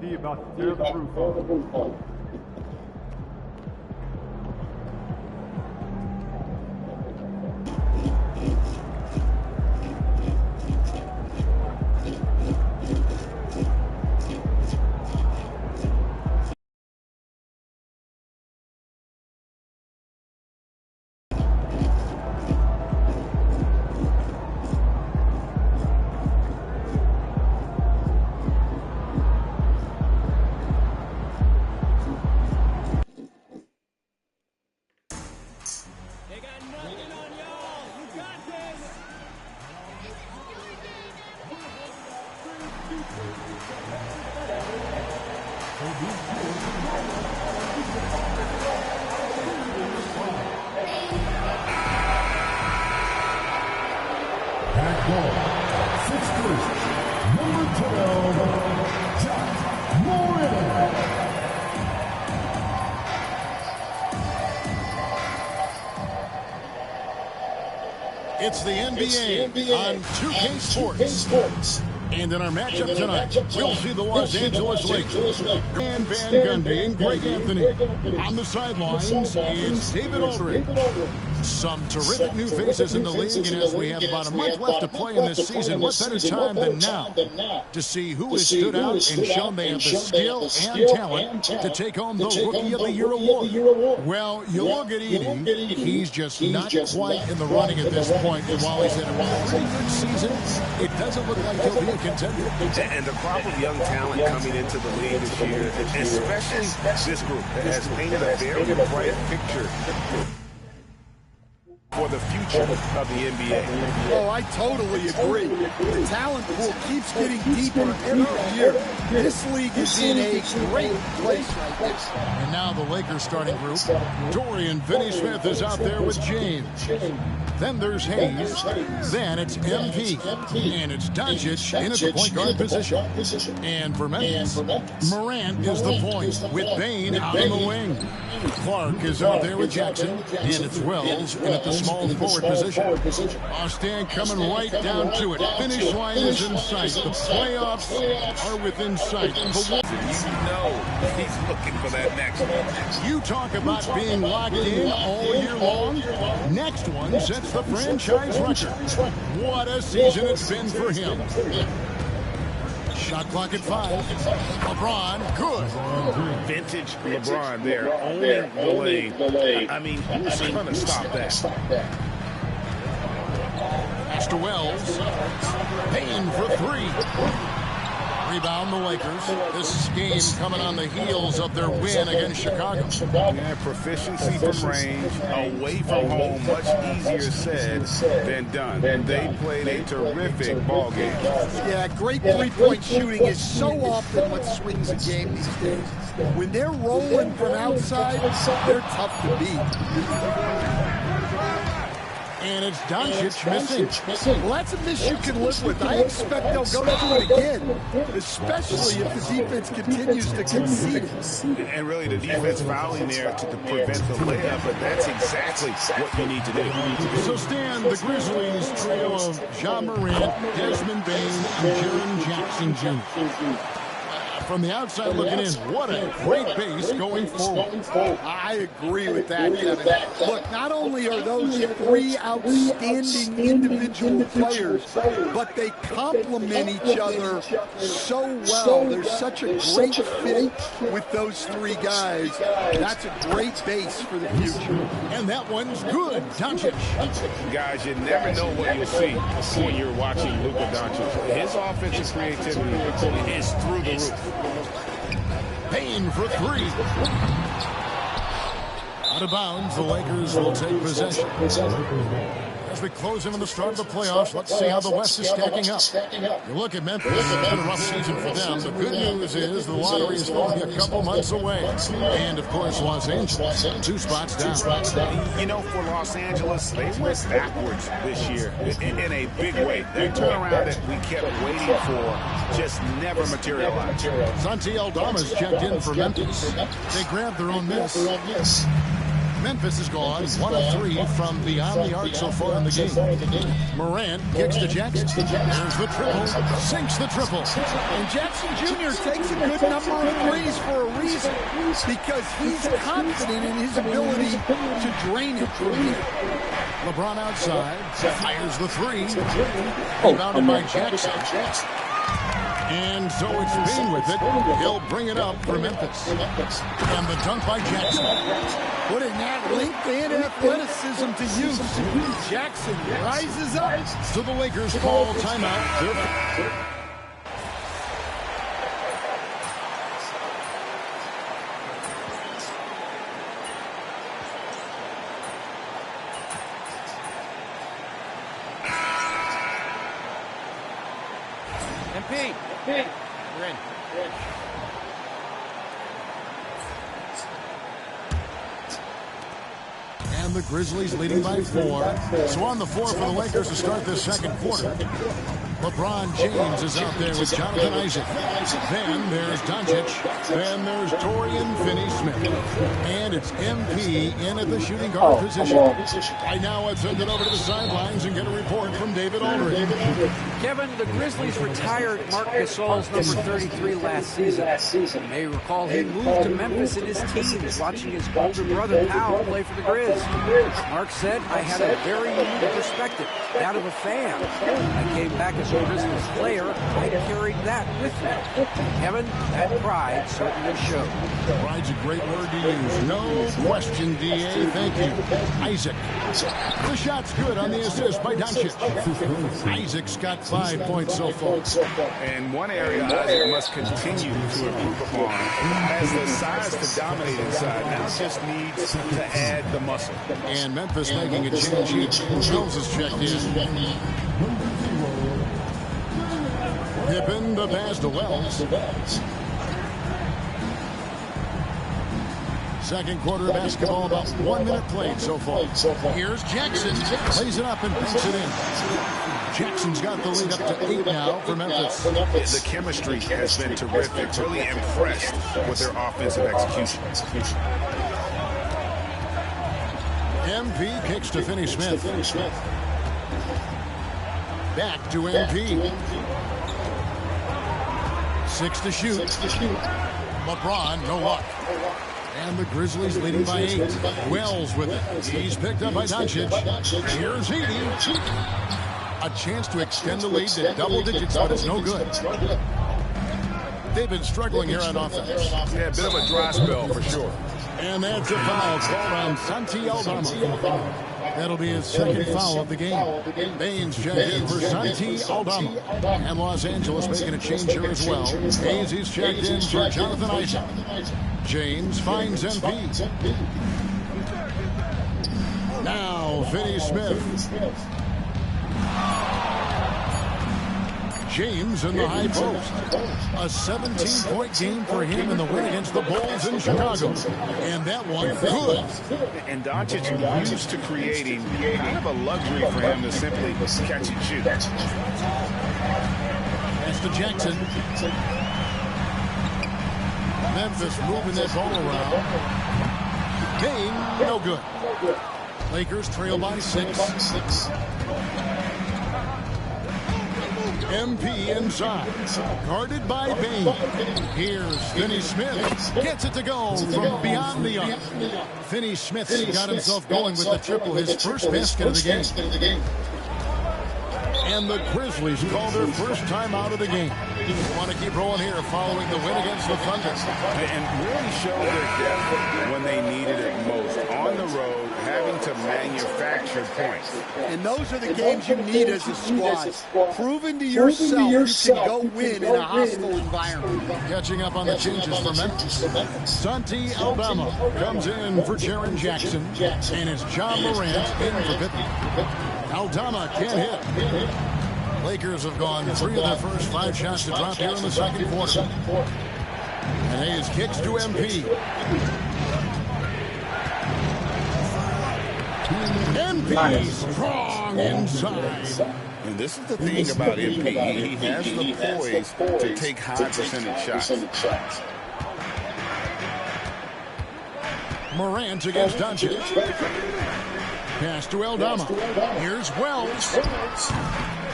D about to tear the roof off. At goal, 6'3", number 12, Jack Morgan. It's the NBA on 2K Sports. And in our matchup tonight, we'll see the Los Angeles Lakers and Van Gundy and Greg Anthony. On the sidelines, it's David Aldridge. Some terrific new faces in the league, and as we have about a month left to play in this season, what better time than now to see who has stood out and shown they have the skill and talent to take home the Rookie of the Year award. Well, you look at Edey, he's just not quite in the running at this point, and while he's had a pretty good season, it doesn't look like he'll be a contender. And the crop of young talent coming into the league this year, especially this group, has painted a very bright picture for the future of the NBA. Oh, I totally agree. The talent pool keeps getting deeper every year. This league is in a great place right now. And now the Lakers starting group. Dorian Finney-Smith is out there with James. Then there's Hayes. Then it's MP. And it's Doncic in at the point guard position. And for Memphis, Morant is the point with Bane out in the wing. Clark is out there with Jackson. And it's Wells in at the small forward position. Austin coming right down to it. Finish line is in sight. The playoffs are within sight. You know he's looking for that next one. You talk about being locked in all year long. Next one sets the franchise record. What a season it's been for him. Shot clock at 5. LeBron, good. Vintage LeBron there, owning the lane. I mean, who's going to stop that? Pass to Wells. Payne for 3. Rebound the Lakers. This game coming on the heels of their win against Chicago. Yeah, proficiency from range, away from home, much easier said than done. They played a terrific ball game. Yeah, great three-point shooting is so often what swings a game these days. When they're rolling from outside, they're tough to beat. And it's Doncic missing. Well, that's a miss you can live with. I expect they'll go through it again, especially if the defense continues to concede. And really, the defense fouling there to prevent the layup, but that's exactly what you need to do. So, Stan, the Grizzlies trio of John Morant, Desmond Bane, and Jaren Jackson Jr. From the outside looking in, what a great base going forward. I agree with that, Kevin. Look, not only are those 3 outstanding individual players, but they complement each other so well. There's such a great fit with those 3 guys. That's a great base for the future. And that one's good, Doncic. Guys, you never know what you'll see when you're watching Luka Doncic. His offensive creativity is through the roof. Payne for 3. Out of bounds, the Lakers will take possession. As we close in on the start of the playoffs, let's see how the West is stacking up. You look at Memphis, it's been a rough season for them. The good news is the lottery is only a couple months away. And, of course, Los Angeles, 2 spots down. You know, for Los Angeles, they went backwards this year in a big way. That turnaround that we kept waiting for just never materialized. Santi Aldama's checked in for Memphis. They grabbed their own miss. Memphis has gone 1 of 3 from beyond the arc so far in the game. Morant kicks to Jackson. There's the triple. Sinks the triple. And Jackson Jr. takes a good number of threes for a reason, because he's confident in his ability to drain it from here. LeBron outside. Fires the three. Rebounded by Jackson. And so it's Bain with it. He'll bring it up for Memphis. And the dunk by Jackson. Putting that length and athleticism to use. Jackson rises up. So the Lakers call timeout. MP. We're in. And the Grizzlies leading by 4. So on the floor for the Lakers to start this second quarter. LeBron James is out there with Jonathan Isaac. Then there's Doncic. Then there's Dorian Finney-Smith. And it's MP in at the shooting guard position. Right now, let's send it over to the sidelines and get a report from David Aldridge. Kevin, the Grizzlies retired Marc Gasol's number 33 last season. You may recall he moved to Memphis in his teens, watching his older brother Powell play for the Grizz. Mark said, I had a very unique perspective, that of a fan. I came back as a Grizzlies player, I carried that with me. Kevin, that pride certainly showed. Pride's a great word to use. No question, D.A. Thank you. Isaac. The shot's good on the assist by Doncic. Isaac's got 5 points so far. And one area Isaac must continue to improve upon. Has the size to dominate inside. Now just needs to add the muscle. And Memphis making a change here. Mills is checked in. Pippen the pass to Wells. Second quarter of basketball, about 1 minute played so far. Here's Jackson. Plays it up and banks it in. Jackson's got the lead up to 8 now for Memphis. The chemistry has been terrific. Really impressed with their offensive execution. MP kicks to Finney-Smith. Back to MP. 6 to shoot. LeBron, no luck. And the Grizzlies leading by 8. Wells with it. He's picked up by Doncic. Here's Edey. A chance to extend the lead to double digits, but it's no good. They've been struggling here on offense. Yeah, a bit of a dry spell for sure. And that's a foul called on Santi Aldama. That'll be his second foul of the game. Baines checked in for Santi Aldama. And Los Angeles making a change here as well. Hayes is checked in for Jonathan Isaac. James finds MP. Now Finney-Smith. James in the high post. A 17-point game for him in the win against the Bulls in Chicago. And that one good. And Doncic used to creating kind of a luxury for him to simply catch and shoot. That's to Jackson. Memphis moving that ball around. Bain, no good. Lakers trail by 6. MP inside, guarded by Bain. Here's Finney-Smith, gets it to go from beyond the arc. Finney-Smith's got himself going with the triple, his first basket of the game. And the Grizzlies call their first time out of the game. Want to keep rolling here following the win against the Thunder. And really showed their depth when they needed it most. On the road, having to manufacture points. And those are the games you need as a squad. Proving to yourself you can go win in a hostile environment. Catching up on the changes for Memphis. Santi Aldama comes in for Jaren Jackson. And it's John Morant in for Pippen. Aldama can't hit. Lakers have gone 3 of their first 5 shots to drop here in the second quarter. And Hayes kicks to MP. MP strong inside. And this is the thing about MP. He has the poise to take high percentage shots. Morant against Doncic. Pass to Aldama. Here's Wells.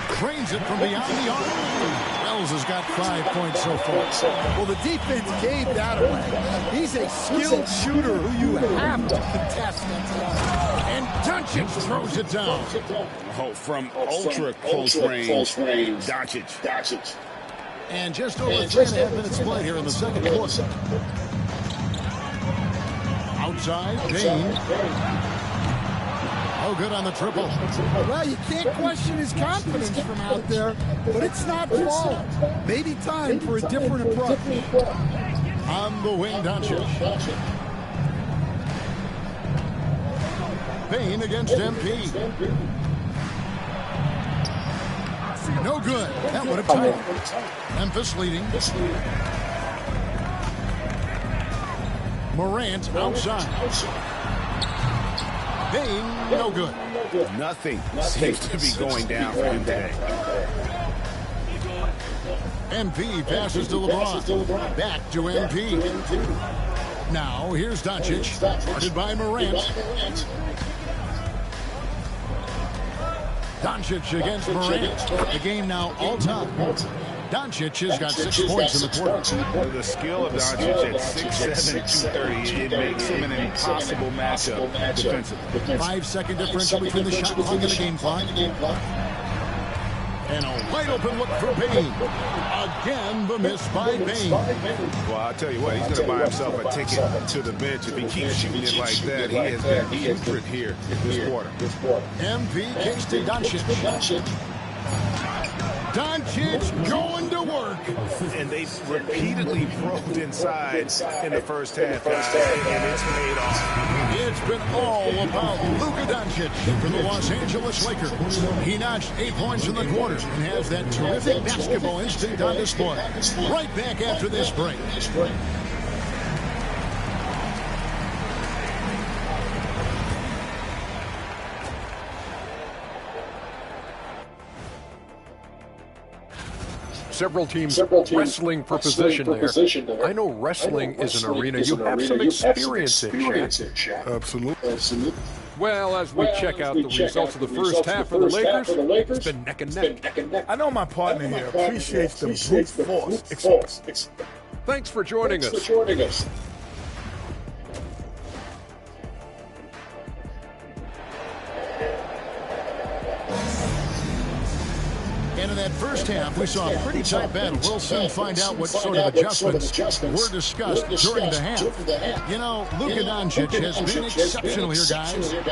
Cranes it from beyond the arc. Wells has got 5 points so far. Well, the defense gave that away. He's a skilled shooter who you have to contest. And Doncic throws it down. Oh, from ultra close range, Doncic. And just over 3.5 minutes played here in the second quarter. Outside, Payne. Oh, good on the triple. Well, you can't question his confidence from out there, but it's not falling. Maybe time for a different approach. On the wing, Doncic. Payne against MP. No good. That would have tied it. Memphis leading. Morant outside. Payne, no good. Nothing seems to be going down for him today. MP passes to LeBron. Back to MP. Now, here's Doncic. Guarded by Morant. Doncic against Morant. The game now all time. Doncic has got 6 points in the quarter. With the skill of Doncic at 6'7", 230, it makes him an impossible matchup defensively. 5-second differential between the shot clock and the game clock. And a wide open look for Payne. Again, the miss by Payne. Well, I'll tell you what, he's going to buy himself a ticket to the bench. If he keeps shooting it like that, he has been putrid here this quarter. MP kicks to Doncic. Doncic going to work. And they repeatedly probed inside in the first half, guys, and it's paid off. It's been all about Luka Doncic for the Los Angeles Lakers. He notched 8 points in the quarter and has that terrific basketball instinct on display. Right back after this break. Several teams wrestling for position there. I know wrestling is an arena you have some experience in, Shaq. Absolutely. Well, as we check out the results of the first half for the Lakers, it's been neck and neck. I know my partner here appreciates the brute force. Thanks for joining us. And in that first half, we saw a pretty tight battle. We'll soon find out what sort of adjustments were discussed during the half. You know, Luka Doncic has been exceptional here, guys. Well,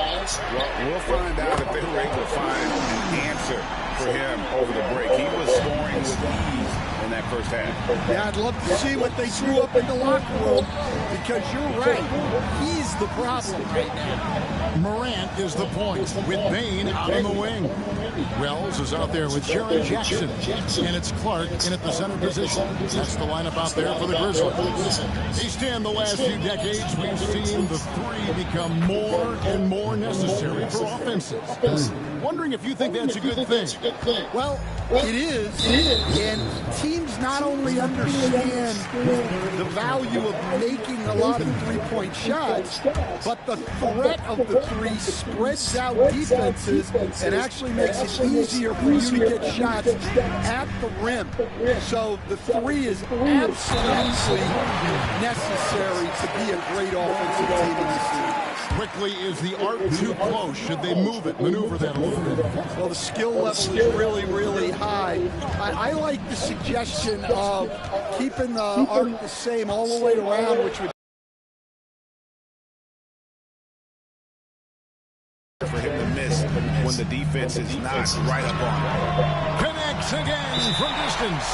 we'll find out if they were able to find an answer for him over the break. He was scoring with ease in that first half. Yeah, I'd love to see what they drew up in the locker room, because you're right. He's the problem right now. Morant is the point, with Payne out on the wing. Wells is out there with Jaren Jackson, and it's Clark in at the center position. That's the lineup out there for the Grizzlies. These 10 the last few decades, we've seen the three become more and more necessary for offenses. Wondering if you think that's a good thing. Well, it is, and teams not only understand the value of making a lot of three-point shots, but the threat of the three spreads out defenses and actually makes it easier for you to get shots at the rim. So the three is absolutely necessary to be a great offensive team in this league. Quickly, is the arc too close? Should they move it, maneuver that a little bit? Well, the skill level is really, really high. I like the suggestion of keeping the arc the same all the way around, which would for him to miss when the defense is not right up on him. Connects again from distance.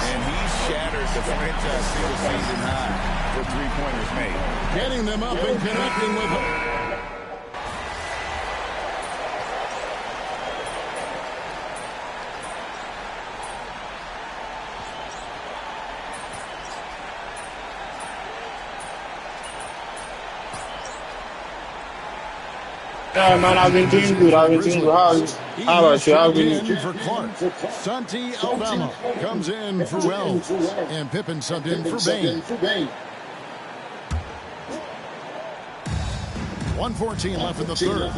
And he's shattered the franchise single season high for three-pointers made. Getting them up and connecting with them. Yeah, man, I've been doing good. How about you? I've been for Clark. Santi Aldama comes in for Wells. And Pippen subbed in for Bain. 1:14 left in the third.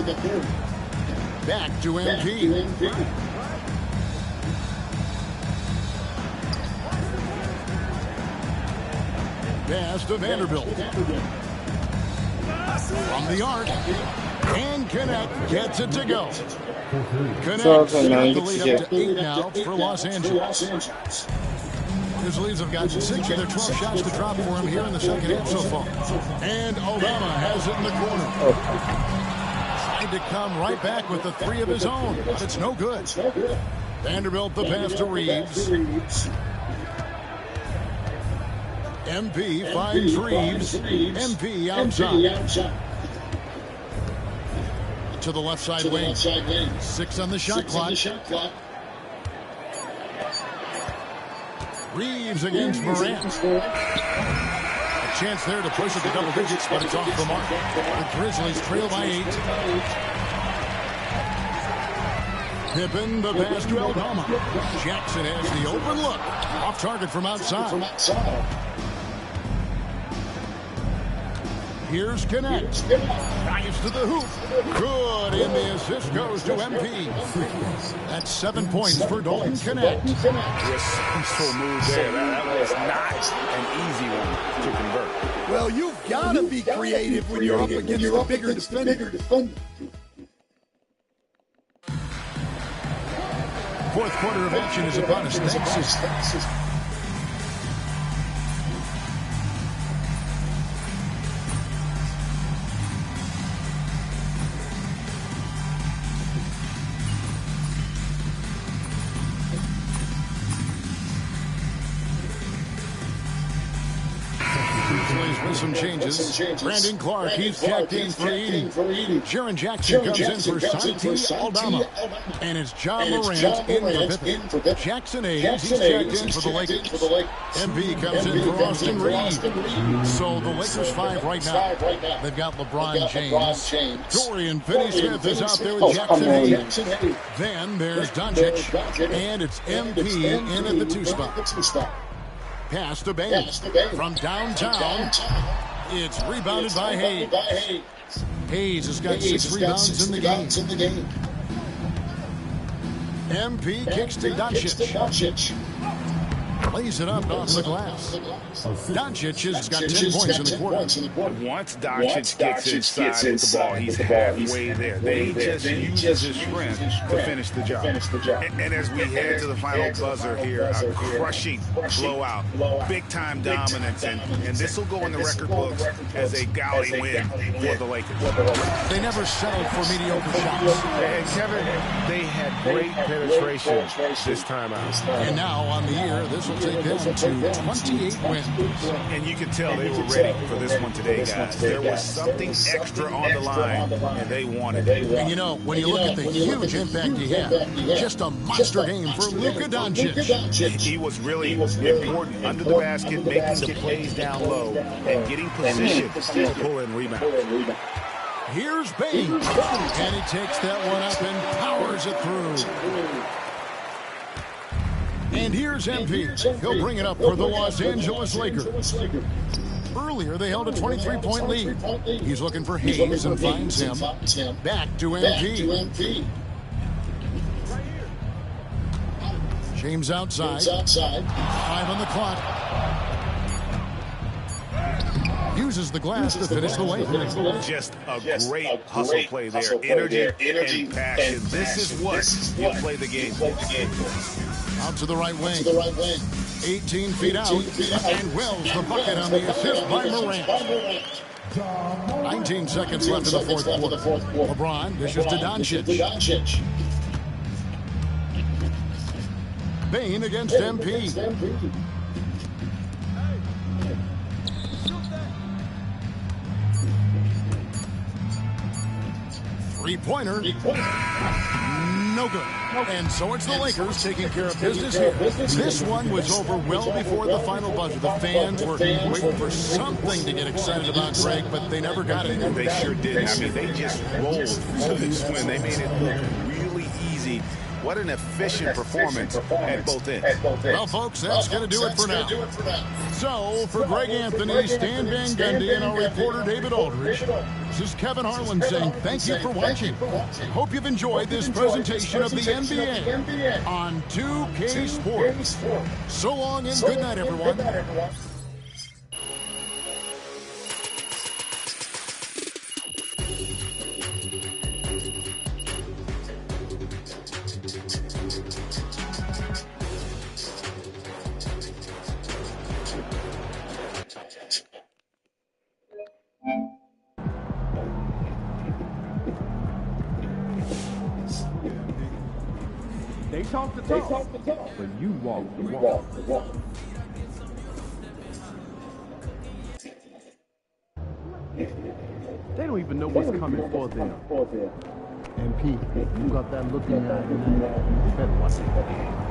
Back to MP. Pass to Vanderbilt. From the arc. And Connect gets it to go. Connect got the lead up to 8 now for Los Angeles. Grizzlies have gotten 6 of their 12 shots to drop for him here in the second half so far. And Obama has it in the corner. Tried to come right back with the 3 of his own, but it's no good. Vanderbilt the pass to Reeves. MP finds Reeves. MP outside. To the left side wing. 6 on the shot clock. Reeves against Morant. A chance there to push it to double digits, but it's off the mark. The Grizzlies trail by 8. Pippen the pass to Aldama. Jackson has the open look. Off target from outside. Here's Connect. Dives to the hoop. Good. And the assist goes to MP. That's 7 points for Dalton Connect. Resourceful move there. That was not an easy one to convert. Well, you've got to be creative when you're up against a bigger defender. Fourth quarter of action is upon us next. With some changes. Brandon Clark, he's checked in for 80. Jaren Jackson comes in for Santi Aldama. And it's John Morant in for Pippen. Jackson Hayes, he's checked in for the Lakers. MP comes in for Austin Reeves. So the Lakers 5 right now. They've got LeBron James. Dorian Finney-Smith is out there with Jackson Hayes. Then there's Doncic. And it's MP in at the 2 spot. Pass to Bain. From downtown. It's rebounded by Hayes. Hayes has got 6 rebounds in the game. MP kicks to Doncic. Lays it up off the glass. Doncic has got 10 points in the quarter. Once Doncic gets inside with the ball, he's halfway there. They just use his strength to finish the job. And as we head to the final buzzer here, a crushing blowout, big-time dominance, and this will go in the record books as a gaudy win for the Lakers. They never settled for mediocre shots. And Kevin, they had great penetration this time out. And now on the year, this will take them to 28 wins. And you can tell they were ready for this one today, guys. There was something extra on the line, and they wanted it. And you know, when you look at the huge impact he had, just a monster game for Luka Doncic. He was really important under the basket, making the plays down low, and getting position to pull in rebounds. Here's Bain, and he takes that one up and powers it through. And here's MP. He'll bring it up for the Los Angeles Lakers. Earlier, they held a 23-point lead. He's looking for Hayes and finds him. Back to MP. James outside. 5 on the clock. Uses the glass to finish the lane. Just a great hustle play there. Energy and passion. This is what you play the game. Out to the right wing. 18 feet out. And Wells the bucket on the assist by Morant. 19 seconds left in the fourth quarter. LeBron dishes to Doncic. Bain against MP. Three-pointer. No good. And so it's the Lakers taking care of business here. This one was over well before the final buzzer. The fans were waiting for something to get excited about, Greg, but they never got it. They sure did. I mean, they just rolled to this win. They made it look really easy. What an efficient performance at both ends. Well, folks, that's going to do it for now. So, for Greg Anthony, Stan Van Gundy, and our reporter David Aldridge, this is Kevin Harlan saying thank you for watching. Hope you've enjoyed this presentation of the NBA on 2K Sports. So long and good night, everyone. They talk the talk, but you walk the walk. They don't even know what's coming for them. MP, you got that look in your eye tonight. You better watch it.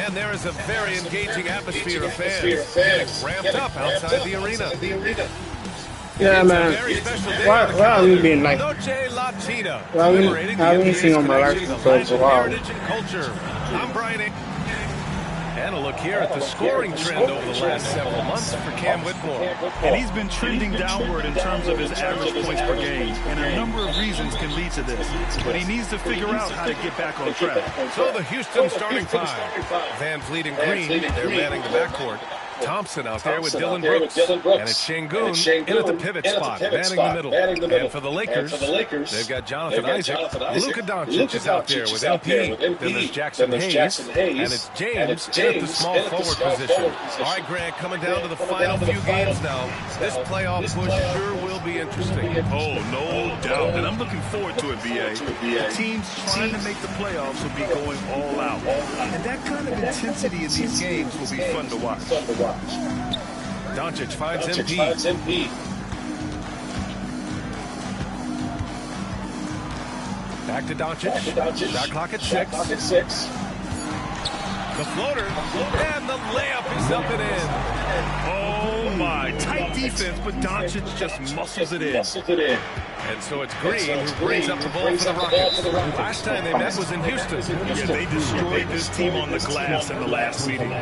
And there is a very engaging atmosphere of fans getting ramped up outside the arena. Yeah, man. Why are we being like? Noche Latina. I haven't seen on my life for a while. Heritage and culture. I'm Brian. And a look here at the scoring trend over the last several months for Cam Whitmore. And he's been trending downward in terms of his average points per game. And a number of reasons can lead to this. But he needs to figure out how to get back on track. So the Houston starting five. Van Vliet and Green, they're manning the backcourt. Thompson out there with Dylan Brooks. And it's Şengün in at the pivot spot, manning the middle. And for the Lakers, they've got Jonathan Isaac. Luka Doncic is out there with MP. Then there's Jackson Hayes. And it's James in at the small forward position. All right, Grant, coming down to the final few games now. This playoff push sure will be interesting. Oh, no doubt. And I'm looking forward to it, BA. The teams trying to make the playoffs will be going all out. And that kind of intensity in these games will be fun to watch. Doncic finds MP. Back to Doncic. Shot clock at 6. The floater. And the layup is up and in. Oh, my. Tight defense, but Doncic just muscles it in. And so it's Green who brings up the ball for the Rockets. Last time they met was in Houston. Yeah, they destroyed this team on the glass in the last meeting.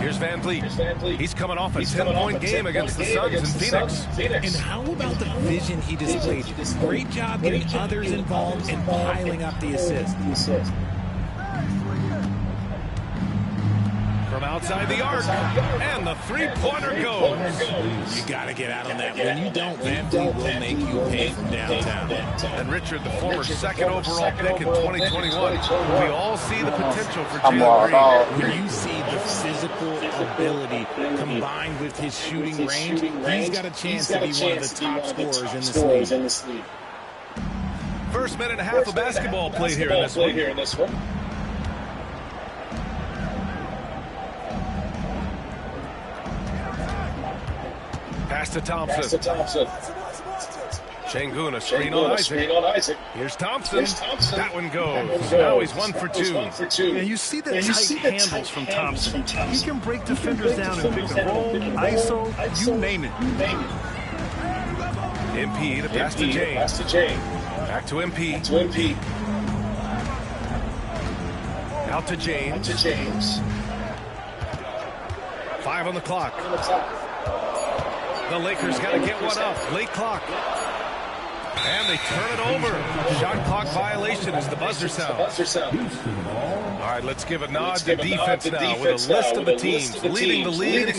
Here's Van Vliet. He's coming off a 10-point game against the Suns in Phoenix. And how about the vision he displayed? Great job getting others involved and piling up the assists. From outside the arc, and the three-pointer goes. You got to get out on that. When you don't, Van Vliet will make you pay from downtown. And Richard, the former second overall pick in 2021, we all see the potential for Jalen Green. When you see the physical ability combined with his shooting range, he's got a chance to be one of the top scorers in this league. First minute and a half of basketball played here in this one. Pass to Thompson. Şengün, a screen on Isaac. Here's Thompson. That one goes. Now he's 1 for 2. Yeah, you see the tight handles from Thompson. He can break defenders down and pick and roll, ISO, you name it. MP to pass to James. Back to MP. Out to James. 5 on the clock. The Lakers got to get one up. Late clock. And they turn it over. Shot clock violation as the buzzer sounds. All right, let's give a nod to defense now with a list of the teams leading the league in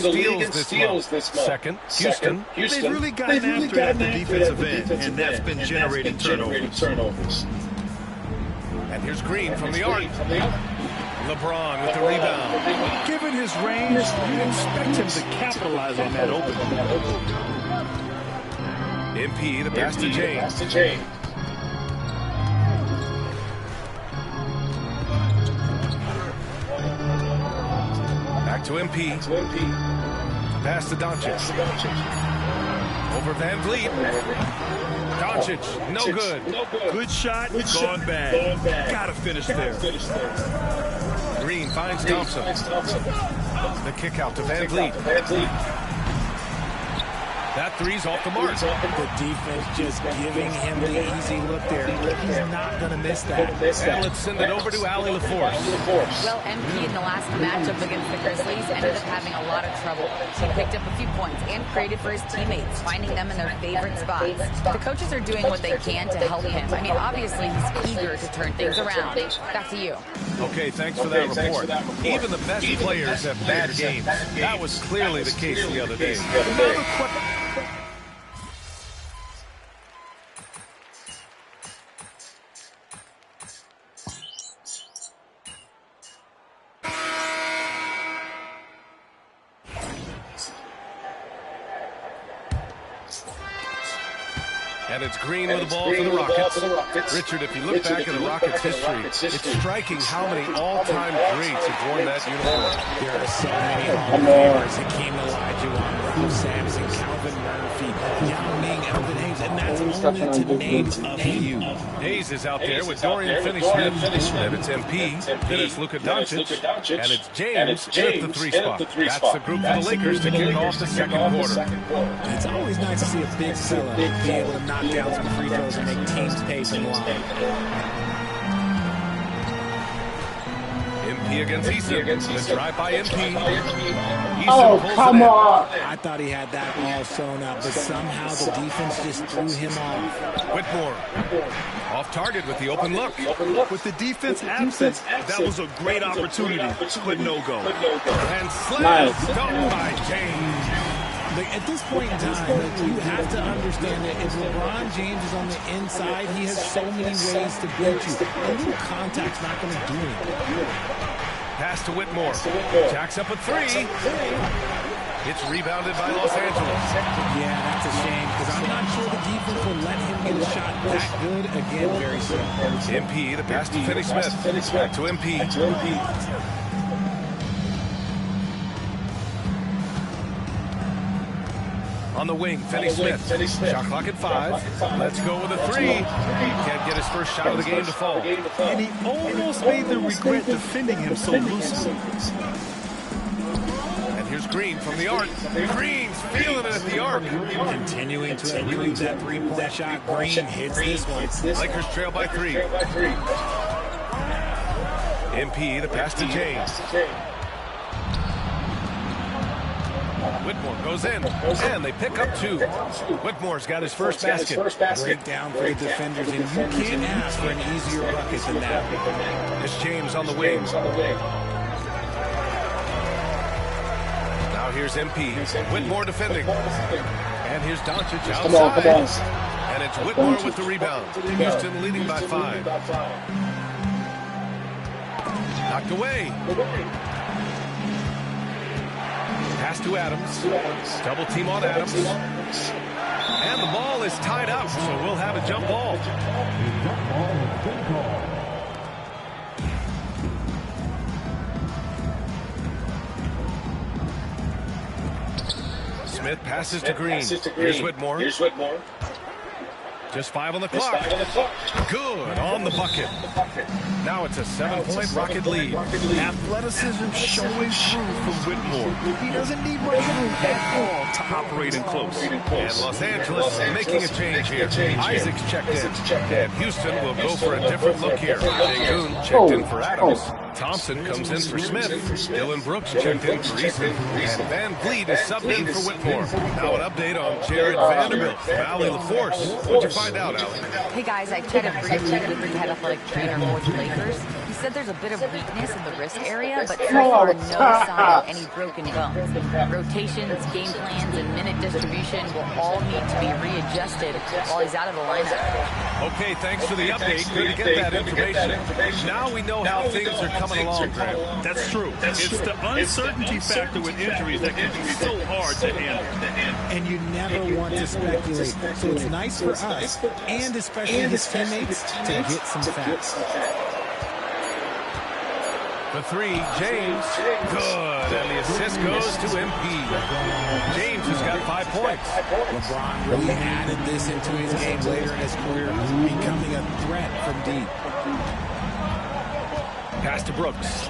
steals this month. Second, Houston. They've really gotten after it at the defensive end, and that's been generating turnovers. And here's Green from the arc. LeBron with the rebound. Given his range, you'd expect him to capitalize on that opening. MP, the pass to James. Back to MP. Pass to Doncic. Over Van Vliet. Doncic, no good. Good shot, gone bad. Gotta finish there. Green finds Thompson. The kick out to Van Vliet. That three's off the mark. The defense just giving him the easy look there. He's not going to miss that. And let's send it over to Allie LaForce. Well, MP in the last matchup against the Grizzlies ended up having a lot of trouble. He picked up a few points and created for his teammates, finding them in their favorite spots. The coaches are doing what they can to help him. I mean, obviously, he's eager to turn things around. Back to you. Okay, thanks for that report. Even the best players have bad games. That was clearly the case the other day. And it's Green with the ball for the Rockets. Richard, if you look back at the Rockets' history, it's striking how many all-time greats have worn that uniform. There are so many Hall of Famers. Hakeem Olajuwon, Rose Sampson, Calvin Murphy, Yao Ming, Elvin Hayes, and that's only to name a few. Hayes is out there with Dorian Finney-Smith. Then it's MP. Then it's Luka Doncic. And it's James in at the three spot. That's the group for the Lakers to kick off the second quarter. It's always nice to see a big fella be able to knock down some free throws and make teams pay from the line. MP against Easton. The drive by MP. Oh, come on. I thought he had that all sewn up, but somehow the defense just threw him off. Whitmore off target with the open look. With the defense absent, that was a great opportunity, but no go. And slam dunk by James. At this point in time, you have to understand that if LeBron James is on the inside, he has so many ways to beat you. A little contact's not going to do anything. Pass to Whitmore. Jacks up a three. It's rebounded by Los Angeles. Yeah, that's a shame, because I'm not sure the defense will let him get a shot that good again very soon. MP, the pass to Finney-Smith. Back to MP. On the wing, Finney-Smith. Shot clock at 5. Let's go with a three. Can't get his first shot of the game to fall. And he almost made them regret defending him so loosely. And here's Green from the arc. Green's feeling it at the arc. Continuing to improve that three-point shot. Green hits this one. Lakers trail by 3. MP, the pass to James. Whitmore goes in, and they pick up 2. Whitmore's got his first basket. Break down for the defenders, and you can't ask for an easier bucket than that. It's James on the wing. Now here's MP. Whitmore defending. And here's Doncic outside. And it's Whitmore with the rebound. Houston leading by 5. Knocked away. Pass to Adams. Double team on Adams. And the ball is tied up, so we'll have a jump ball. Smith passes to Green. Here's Whitmore. Just 5 on the clock. Good on the bucket. Now it's a 7-point Rocket lead. Athleticism showing through from Whitmore. He doesn't need much room at all to operate in close. And Los Angeles making a change here. Isaac's checked in. And Houston will go for a different look here. Sengun checked in for Adams. Thompson comes in for Smith. Dylan Brooks checked in for Easton. And Van Vliet is subbed in for Whitmore. Now an update on Jared Vanderbilt from Allie LaForce. What'd you find out, Allie? Hey guys, I chatted briefly with the head athletic trainer for the Lakers. He said there's a bit of weakness in the wrist area, but so far no sign of any broken bones. Rotations, game plans, and minute distribution will all need to be readjusted while he's out of the lineup. Okay, thanks for the update. Good to get that information. Now we know how things are coming along, Graham. That's true. It's the uncertainty factor with injuries that can be so hard to handle. And you never want to speculate. So it's nice for us, and especially his teammates, to get some facts. The three, James. Good. And the assist goes to MP. James has got 5 points. LeBron really added this into his game later in his career, becoming a threat from deep. Pass to Brooks.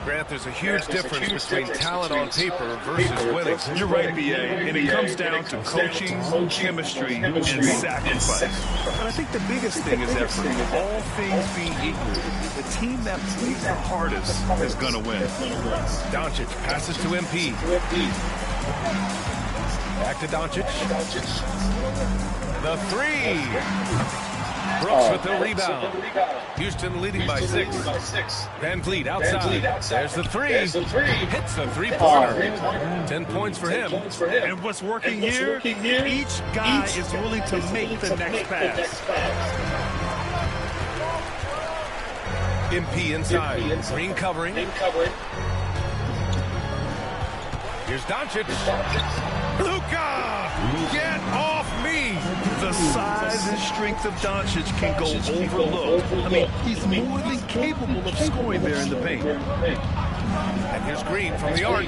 Grant, there's a huge difference between talent on paper versus winning. You're right, B.A., and it comes down to coaching, chemistry, and sacrifice. But I think the biggest thing is effort. All things being equal, the team that plays the hardest is going to win. Doncic passes to MP. Back to Doncic. The three. Brooks with the rebound. Houston leading by 6. Van Vliet outside. There's the three. Hits a three-pointer. 10 points for him. And what's working here? Each guy is willing to make the next pass. MP inside. Green covering. Here's Doncic. Luka! Get off me! The size and strength of Doncic can go overlooked. I mean, he's more than capable of scoring there in the paint. And here's Green from the arc.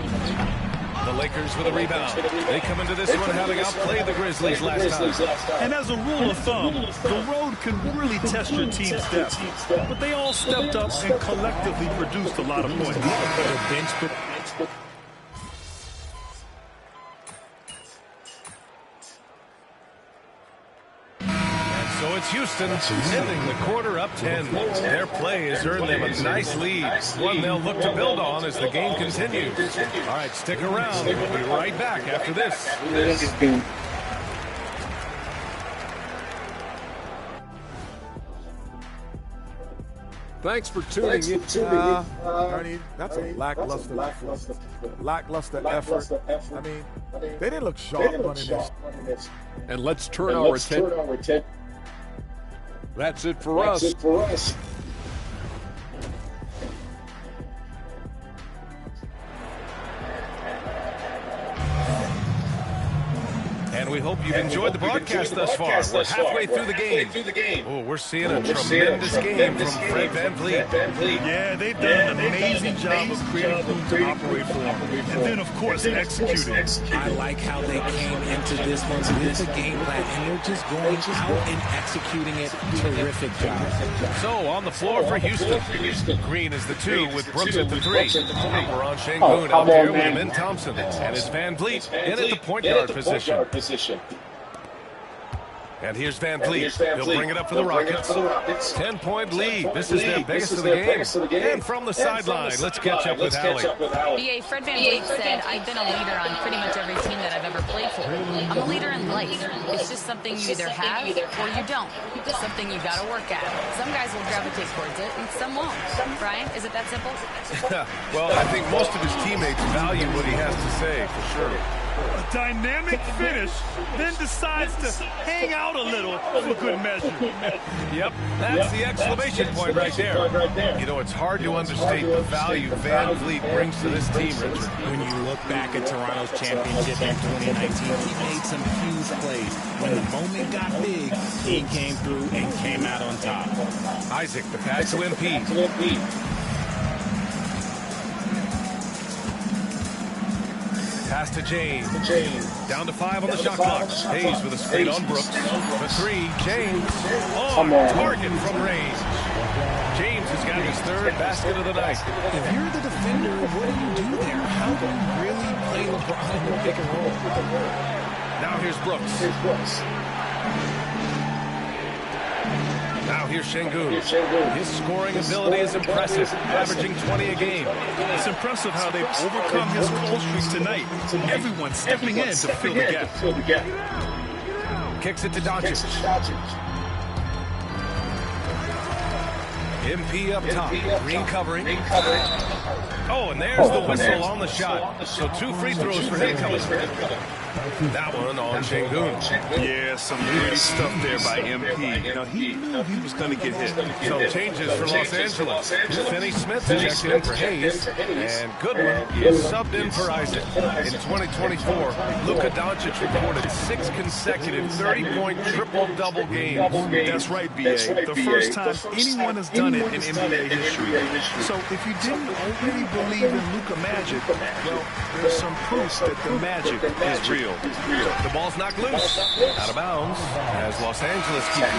The Lakers with a rebound. They come into this one having outplayed the Grizzlies last time. And as a rule of thumb, the road can really test your team's depth. But they all stepped up and collectively produced a lot of points. So it's Houston ending the quarter up 10. Their play has earned them a nice lead, one they'll look to build on as the game continues. All right, stick around. We'll be right back after this. Thanks for tuning in. Ernie, that's a lackluster effort. I mean, they didn't look sharp running this. And let's turn our attention. That's it for us. And we hope you've enjoyed the broadcast thus far. We're halfway through the game. Oh, we're seeing a tremendous game from Fred VanVleet. Yeah, they've done an amazing job of creating room to operate for him. And then, of course, executing. I like how they came into this one with a game plan, and they're just going out and executing it. Terrific job. So, on the floor for Houston. Green is the 2 with Brooks at the 3. Baron Şengün out there with Min Thompson. And it's VanVleet in at the point guard position. And here's VanVleet. He'll bring it up for the Rockets. 10-point lead. This is their biggest of the game. And from the sideline, let's catch up with Hallie. B.A. Fred VanVleet said, I've been a leader on pretty much every team that I've ever played for. I'm a leader in life. It's just something you either have or you don't. It's something you got to work at. Some guys will gravitate towards it and some won't. Brian, is it that simple? Well, I think most of his teammates value what he has to say, for sure. A dynamic finish, then decides to hang out a little for good measure. Yep, that's the exclamation point right there. You know, it's hard to understate the value VanVleet brings to this team, Richard. When you look back at Toronto's championship in 2019, he made some huge plays. When the moment got big, he came through and came out on top. Isaac, the pass to MP. Pass to James. Down to 5 on the shot clock. Hayes with a screen on Brooks. The 3, James. On target from range. James has got his 3rd basket of the night. If you're the defender, what do you do there? How do you really play LeBron in the pick and roll? Now here's Brooks. Now here's Şengün. His scoring ability is impressive, averaging 20 a game. It's impressive how they've overcome his cold streak tonight. Everyone stepping in to fill the gap. Kicks it to Doncic. MP up top. Green covering. Oh, and there's the whistle on the shot. So 2 free throws for him coming. That one on Şengün. Yeah, some pretty stuff there by MP. Now, he knew he was going to get hit. Some changes for Los Angeles. Finney Smith checked in for Hayes, and Goodwin is subbed in for Isaac. In 2024, Luka Doncic recorded 6 consecutive 30-point triple-double games. That's right, B.A. The first time anyone has done it in NBA history. So if you didn't already believe in Luka Magic, well, there's some proof that the magic is real. The ball's knocked loose. Out of bounds as Los Angeles keeps it.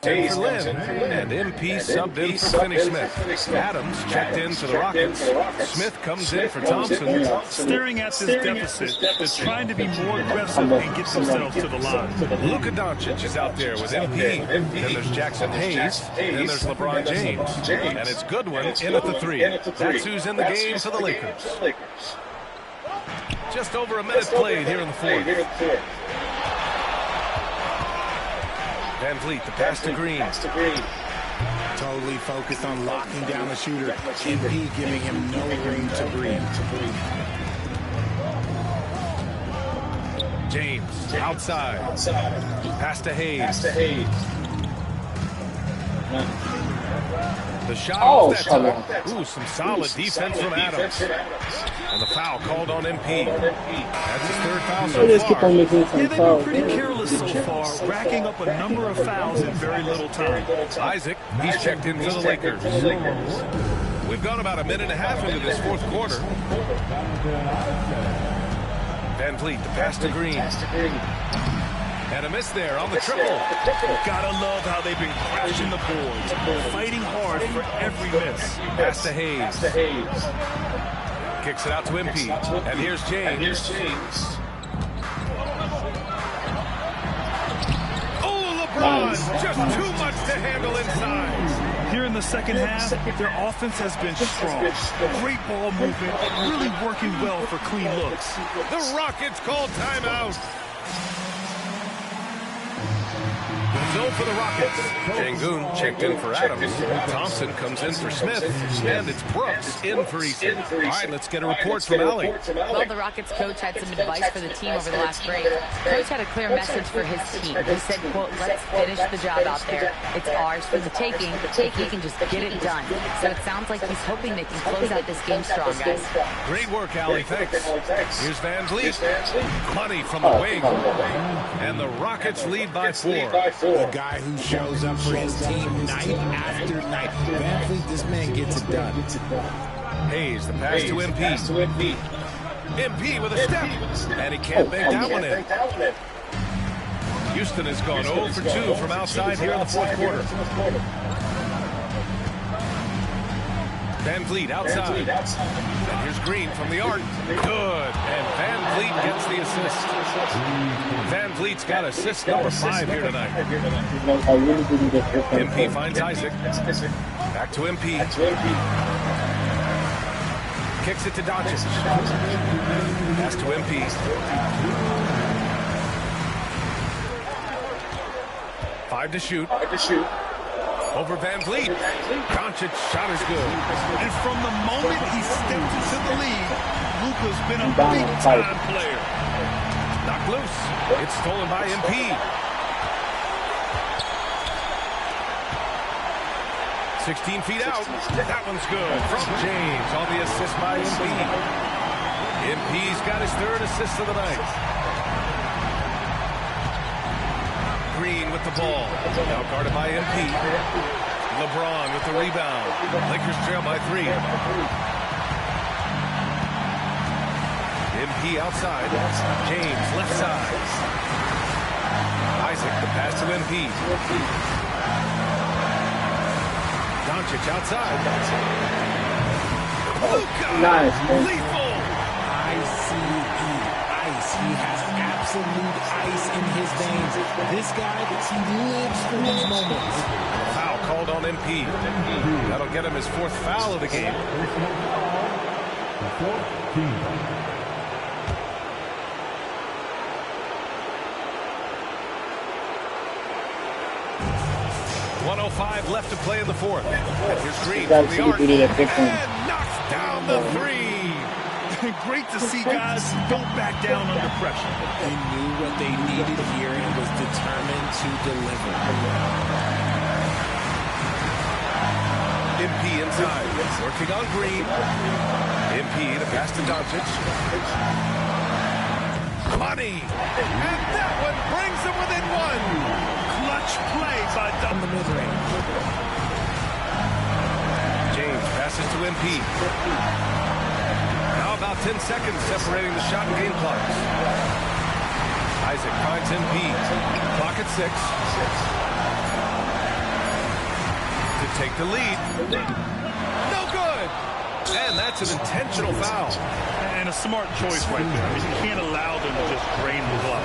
For Lynn, and MP subbed in for Finney Smith. Adams checked in for the Rockets. Smith comes in for Thompson. Staring at this deficit, they're trying to be more aggressive and get themselves to the line. Luka Doncic is out there with MP. Then there's Jackson Hayes. Then there's LeBron James. And it's Goodwin in at the 3. That's who's in the game for the Lakers. Just over a minute played here in the 4th. Van Vliet, the pass to Green. Totally focused on locking down the shooter. MP giving him no room to breathe. James, outside. Pass to Hayes. The shot off that time. Ooh, some solid defense from Adams. And the foul called on MP. That's his 3rd foul so far. Yeah, they've been pretty careless so far, racking up a number of fouls in very little time. Isaac, he's checked in for the Lakers. We've gone about a minute and a half into this 4th quarter. Van Vliet, the pass to Green. And a miss there on the triple. Gotta love how they've been crashing the boards, fighting hard for every miss. Pass to Hayes. Kicks it out to MP. And here's James. Oh, LeBron! Just too much to handle inside. Here in the second half, their offense has been strong. Great ball movement, really working well for clean looks. The Rockets call timeout. So for the Rockets, Şengün checked in for Adams. Thompson comes in for Smith. And it's Brooks in for Eason. All right, let's get a report from Allie. Well, the Rockets coach had some advice for the team over the last break. Coach had a clear message for his team. He said, quote, let's finish the job out there. It's ours for the taking if we can just get it done. So it sounds like he's hoping they can close out this game strong, guys. Great work, Allie. Thanks. Here's Van Vliet. Money from the wing. And the Rockets lead by 4. A guy who shows up for his team night after night. Van Vliet, this man gets it done. Hayes, the pass to MP. MP with a step. And he can't make that one in. Houston has gone 0 for 2 from outside here in the 4th quarter. Van Vliet outside. And here's Green from the arc. Good. And Van Vliet gets the assist. Van Vliet's got assist number 5 here tonight. MP finds Isaac. Back to MP. Kicks it to Doncic. Pass to MP. Five to shoot. Over Van Vliet. Doncic shot is good. And from the moment he stepped into the league, Luka's been a big-time player. Knocked loose. It's stolen by MP. 16 feet out. That one's good. From James on the assist by MP. MP's got his 3rd assist of the night. Green with the ball. Now guarded by MP. LeBron with the rebound. Lakers trail by 3. MP outside. James left side. Isaac the pass to MP. Doncic outside. Luka! Nice. Lethal! Ice. He has absolute ice in his veins. This guy, he lives for these moments. Foul called on MP. That'll get him his 4th foul of the game. 1:05 left to play in the 4th. And here's Green from the arc. And knocks down the 3. Great to see guys don't back down under pressure. They knew what they needed here and was determined to deliver. MP inside, working on Green. MP to pass to Doncic. Money! And that one brings him within 1. Clutch play by the mid-range. James passes to MP. Now about 10 seconds separating the shot and game clocks. Isaac finds MP. Clock at 6. To take the lead. No good! And that's an intentional foul. And a smart choice right there. I mean, you can't allow them to just drain the glove.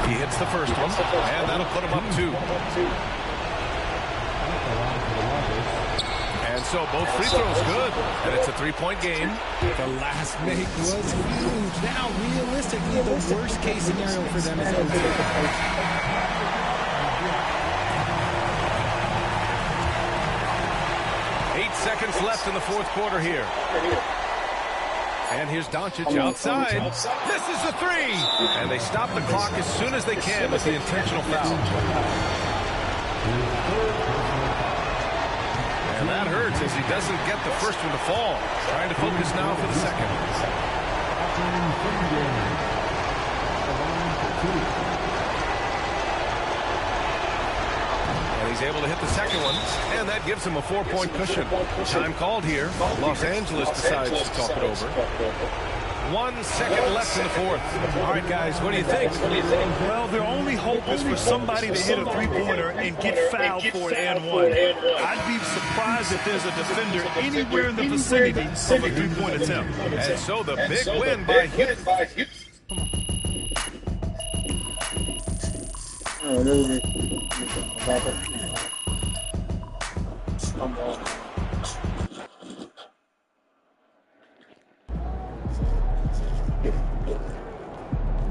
He hits the first one, and that'll put him up 2. And so both free throws good, and it's a 3-point game. The last make was huge. Now, realistically, the worst-case scenario for them is over. 8 seconds left in the 4th quarter here. And here's Doncic outside. This is the 3. And they stop the clock as soon as they can with the intentional foul. And that hurts as he doesn't get the first one to fall. Trying to focus now for the second. And he's able to hit the second one, and that gives him a 4-point cushion. Time called here. Los Angeles decides to talk it over. 1 second left in the 4th. All right, guys, what do you think? Well, their only hope is for somebody to hit a three-pointer and get fouled for an and 1. I'd be surprised if there's a defender anywhere in the vicinity of a three-point attempt. And so the big win by Houston. You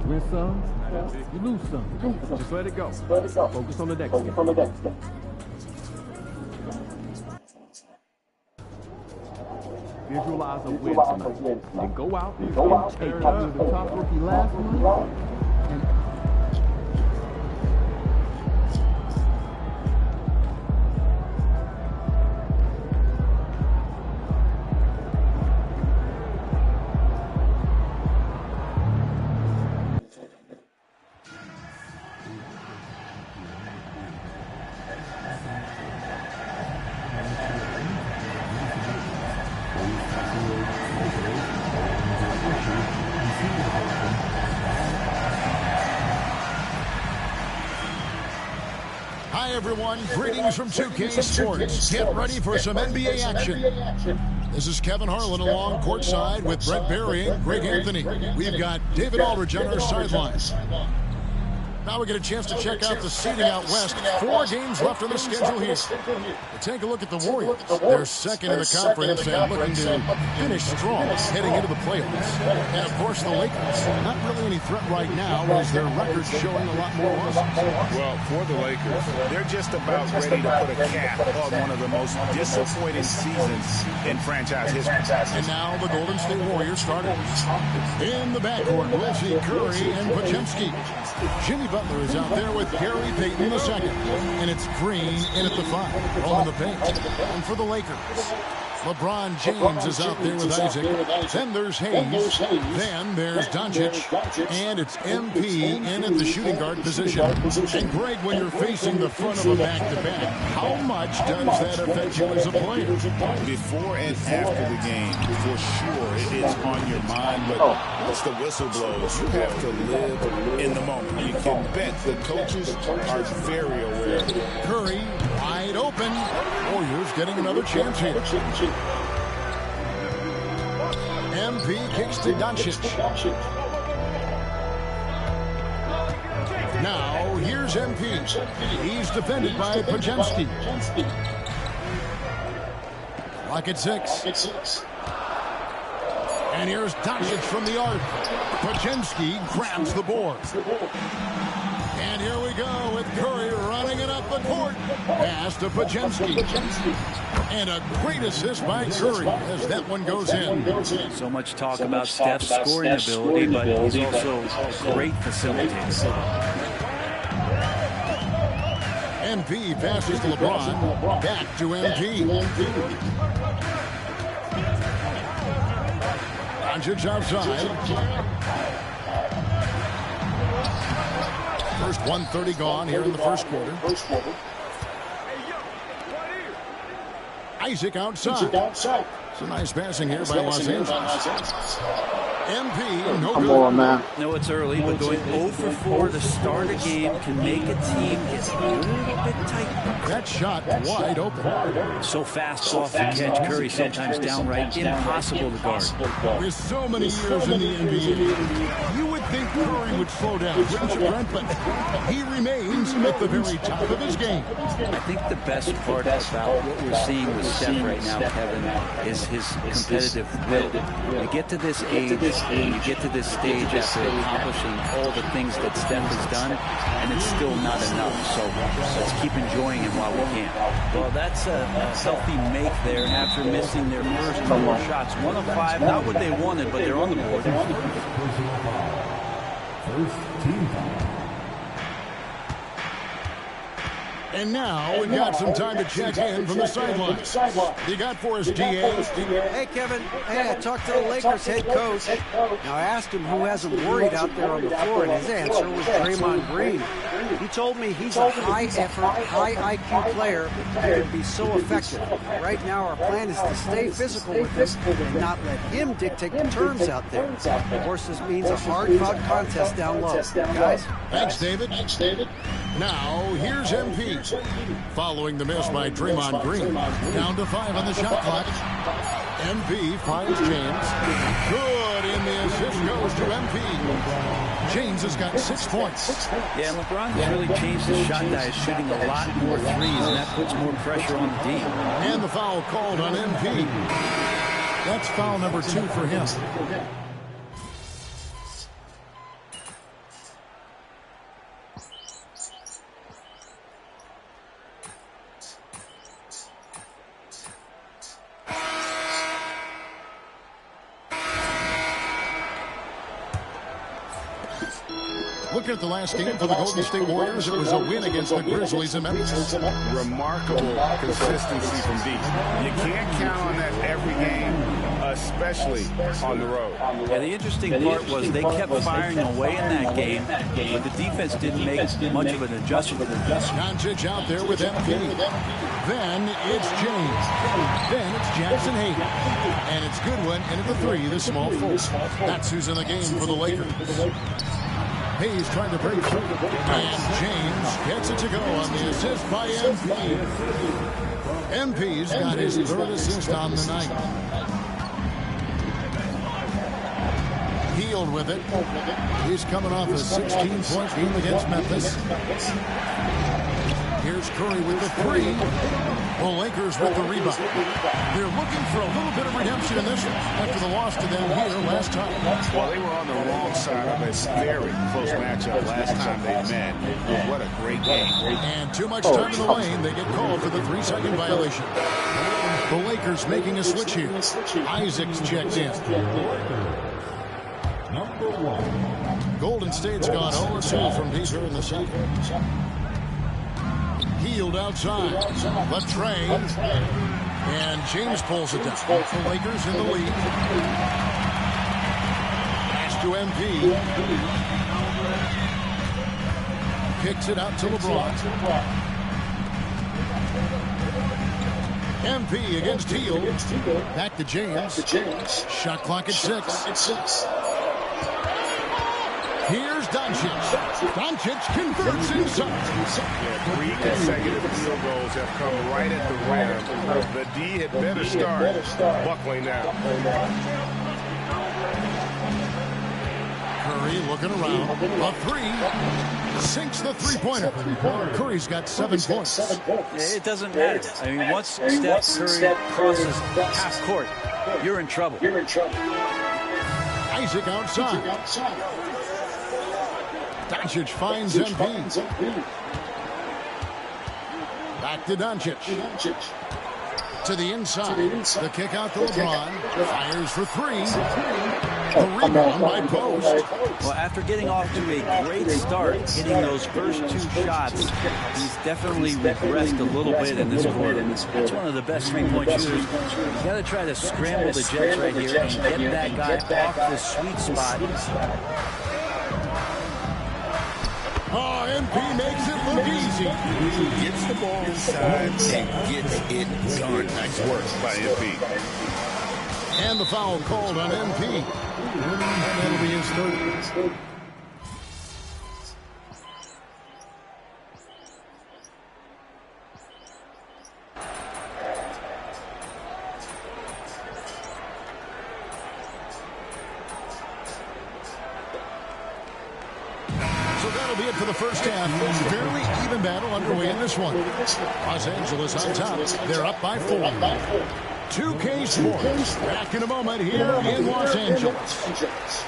win some, you lose some. Just let it go. Focus on the next game. Visualize a win tonight. And go out and tear it up with the top rookie last month. And Hi, everyone. Greetings from 2K Sports. Get ready for some NBA action. This is Kevin Harlan along courtside with Brent Barry and Greg Anthony. We've got David Aldridge on our sideline. Now we get a chance to check out the seating out west. 4 games left on the schedule here. We'll take a look at the Warriors. They're second in the conference and looking to finish strong heading into the playoffs. And, of course, the Lakers. Not really any threat right now as their record's showing a lot more losses. Well, for the Lakers, they're just about ready to put a cap on one of the most disappointing seasons in franchise history. And now the Golden State Warriors starters. In the backcourt, we'll see Curry and Podziemski. Jimmy Butler is out there with Gary Payton II. And it's Green in at the 5, rolling the paint. And for the Lakers, LeBron James is out there with Isaac. Then there's Hayes. Then there's Doncic. And it's MP in at the shooting guard position. And Greg, when you're facing the front of a back-to-back, how much does that affect you as a player? Before and after the game, for sure, it's on your mind. But once the whistle blows, you have to live in the moment. You can bet the coaches are very aware. Curry wide open. Warriors getting another chance here. MP kicks to Doncic. Now, here's MP. He's defended by Podziemski. Clock at 6. And here's Doncic from the arc. Pajemski grabs the board. And here we go with Curry running it up the court. Pass to Pajemski. And a great assist by Curry as that one goes in. So much talk about Steph's scoring ability, but he's also a great facilitator. MP passes to LeBron. Back to MP. Doncic outside. First 1:30 gone here in the first quarter. Isaac outside. Some nice passing here by Los Angeles. MP, no good. Man. No, it's early, but going 0 for 4 to start a game can make a team get a little bit tight. That shot wide open. So fast off the catch, Curry sometimes downright impossible to guard. With so many years in the NBA, you would think Curry would slow down, wouldn't you, Brent? But he remains at the very top of his game. I think the best part about what we're seeing with Steph right now, Kevin, is his competitive will. You get to this age, you get to this stage after accomplishing all the things that Steph has done, and it's still not enough. So let's keep enjoying him while we can. Well, that's a healthy make there after missing their first 4 shots. 1 of 5, not what they wanted, but they're on the board. And now we've got some time to check in from the sideline. You got for us, DA? Hey, Kevin. Hey, I talked to the Lakers head coach. Now, I asked him who has him worried out there on the floor, and his answer was Draymond Green. He told me he's a high-effort, high-IQ player who can be so effective. Right now, our plan is to stay physical with him and not let him dictate the terms out there. Of course, this means a hard-fought contest down low. Guys? Thanks, David. Now, here's MP. Following the miss by Draymond Green. Down to 5 on the shot clock. MP finds James. Good, and the assist goes to MP. James has got 6 points. Yeah, LeBron has really changed his shot diet, shooting a lot more threes, and that puts more pressure on the D. And the foul called on MP. That's foul number 2 for him. Looking at the last game for the Golden State Warriors, it was a win against the Grizzlies in Memphis. Remarkable consistency from D. You can't count on that every game, especially on the road. Yeah, the interesting part was they kept firing away in that game, but the defense didn't make much of an adjustment. Doncic out there with MP. Then it's James. Then it's Jackson Hayden. And it's Goodwin into the 3, the small forward. That's who's in the game for the Lakers. Hayes trying to break through. And James gets it to go on the assist by MP. MP's got his 3rd assist on the night. Healed with it. He's coming off a 16-point game against Memphis. Here's Curry with the 3. The Lakers with the rebound. They're looking for a little bit of redemption in this one after the loss to them here last time. Well, they were on the wrong side of a very close matchup last time they met. What a great game. And too much time in the lane. They get called for the 3-second violation. The Lakers making a switch here. Isaac's checked in. Golden State's gone 0-2 from deep here in the second. Healed outside. Latrey. And James pulls it down. The Lakers in the lead. Pass to MP. Kicks it out to LeBron. MP against Hield. Back to James. Shot clock at 6. Here's Doncic. Doncic converts inside. Yeah, 3 consecutive field goals have come right at the rim. The D had better start buckling now. Curry Curry looking around. A three. Sinks the three-pointer. Curry's got 7 points. It doesn't matter. I mean, once Steph Curry crosses half court, you're in trouble. Isaac outside. Doncic finds MP. Back to Doncic. To the inside. The kick out to LeBron. Fires for three. The rebound by Post. Well, after getting off to a great start, hitting those first 2 shots, he's definitely regressed a little bit in this quarter. That's one of the best three-point shooters. You got to try to scramble the Jets right here and get that guy off the sweet spot. Oh, MP makes it look easy. He gets the ball inside and gets it done. Nice work by MP. And the foul called on MP. That'll be his third. That'll be it for the first half. Fairly even battle underway in this one. Los Angeles on top. They're up by 4. 2K Sports. Back in a moment here in Los Angeles.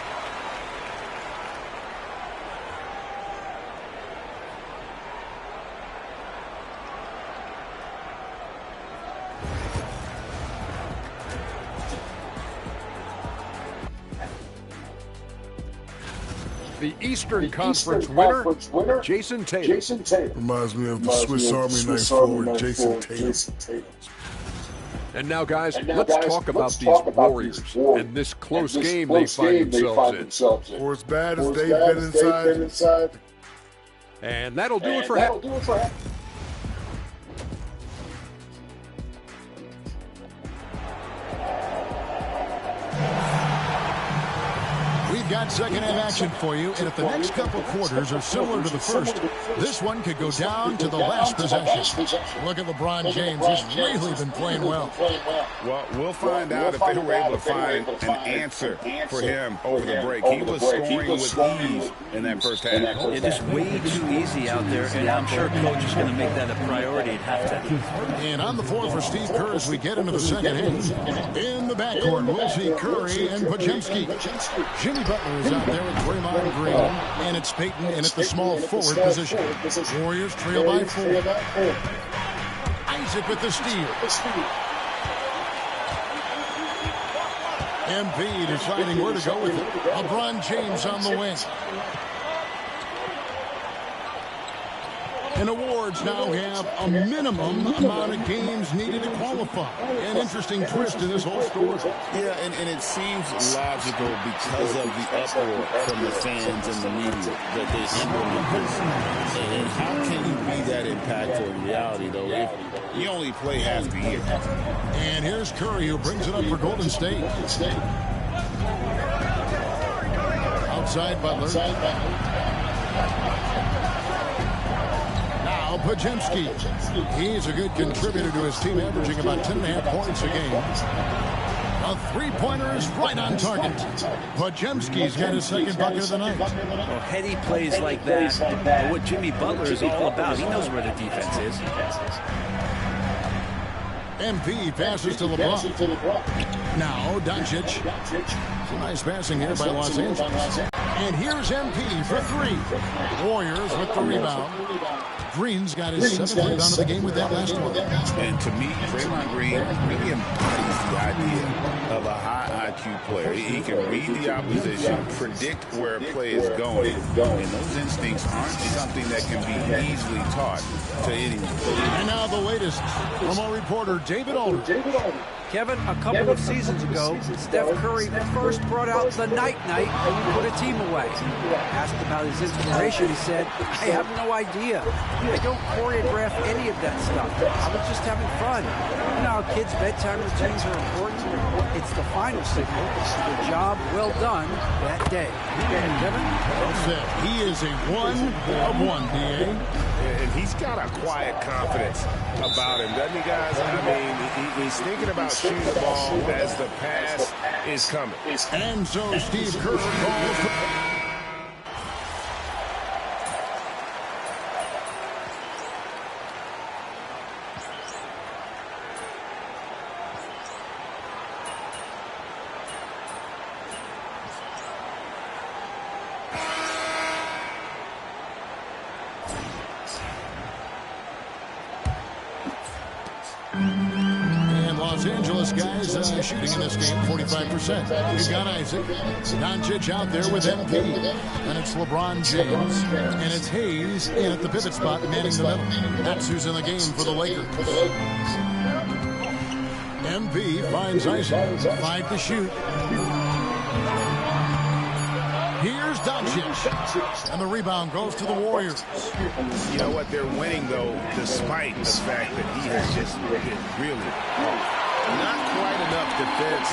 The Eastern Conference winner, Jason Tatum. Reminds me of the Swiss Army knife forward, Jason Tatum. And now, guys, let's talk about these Warriors and this close game they find themselves in. Or as bad as they've been inside. And that'll do it for half. We've got second half action for you, and if the next couple quarters are similar to the first, this one could go down to the last possession. Look at LeBron James. He's really been playing well. Well, we'll find out if they were able to find an answer for him over the break. He was scoring with ease in that first half. It is way too easy out there, and I'm sure Coach is going to make that a priority at halftime. And on the floor for Steve Kerr as we get into the second half. In the backcourt, we'll see Curry and Podziemski. Jimmy Butler is out there with Draymond Green, and it's Peyton in at the small forward position. Warriors trail by 4. Isaac with the steal. MP deciding where to go with it. LeBron James on the wing. And awards now have a minimum amount of games needed to qualify. An interesting twist to this whole story. Yeah, and it seems logical because of the uproar from the fans and the media that they implement this. And how can you be that impactful in reality, though, if you only play half the year? And here's Curry, who brings it up for Golden State. Outside Butler. Podziemski. He's a good contributor to his team, averaging about 10.5 points a game. A three-pointer is right on target. Podziemski's got his second bucket of the night. Well, heady plays like that are what Jimmy Butler is all about. He knows where the defense is. MP passes to LeBron. Now Doncic. Some nice passing here by Los Angeles. And here's MP for 3. Warriors with the rebound. Green's got his 7th rebound of the game with that last one. And to me, Draymond Green really embodies the idea of a high IQ player. He can read the opposition, predict where a play is going, and those instincts aren't something that can be easily taught to anyone. And now the latest from our reporter, David Alder. Kevin, a couple of seasons ago, Steph Curry first brought out the night-night and put a team away. Asked about his inspiration, he said, I have no idea. I don't choreograph any of that stuff. I was just having fun. You know how kids' bedtime routines are important? It's the final signal. The job well done that day. Kevin? Well said. He is a 1 of 1, D.A. And he's got a quiet confidence about him, doesn't he, guys? I mean, he's thinking about shooting the ball as the pass is coming. And so Steve Kerr calls. Los Angeles guys shooting in this game, 45%. We've got Isaac. Doncic out there with MP. And it's LeBron James. And it's Hayes in at the pivot spot, manning the middle. That's who's in the game for the Lakers. MP finds Isaac. 5 to shoot. Here's Doncic. And the rebound goes to the Warriors. You know what? They're winning, though, despite the fact that he has just been really not quite enough defense.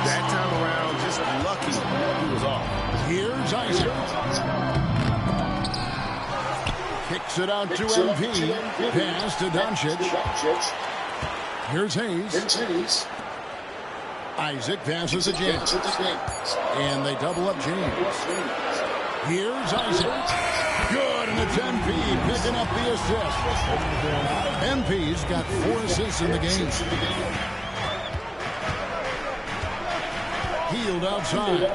That time around, just lucky he was off. Here's Isaac. Kicks it out to MP. Pass to Doncic. Here's Hayes. Isaac passes to James. And they double up James. Here's Isaac. Good, and it's MP picking up the assist. MP's got 4 assists in the game. Healed outside.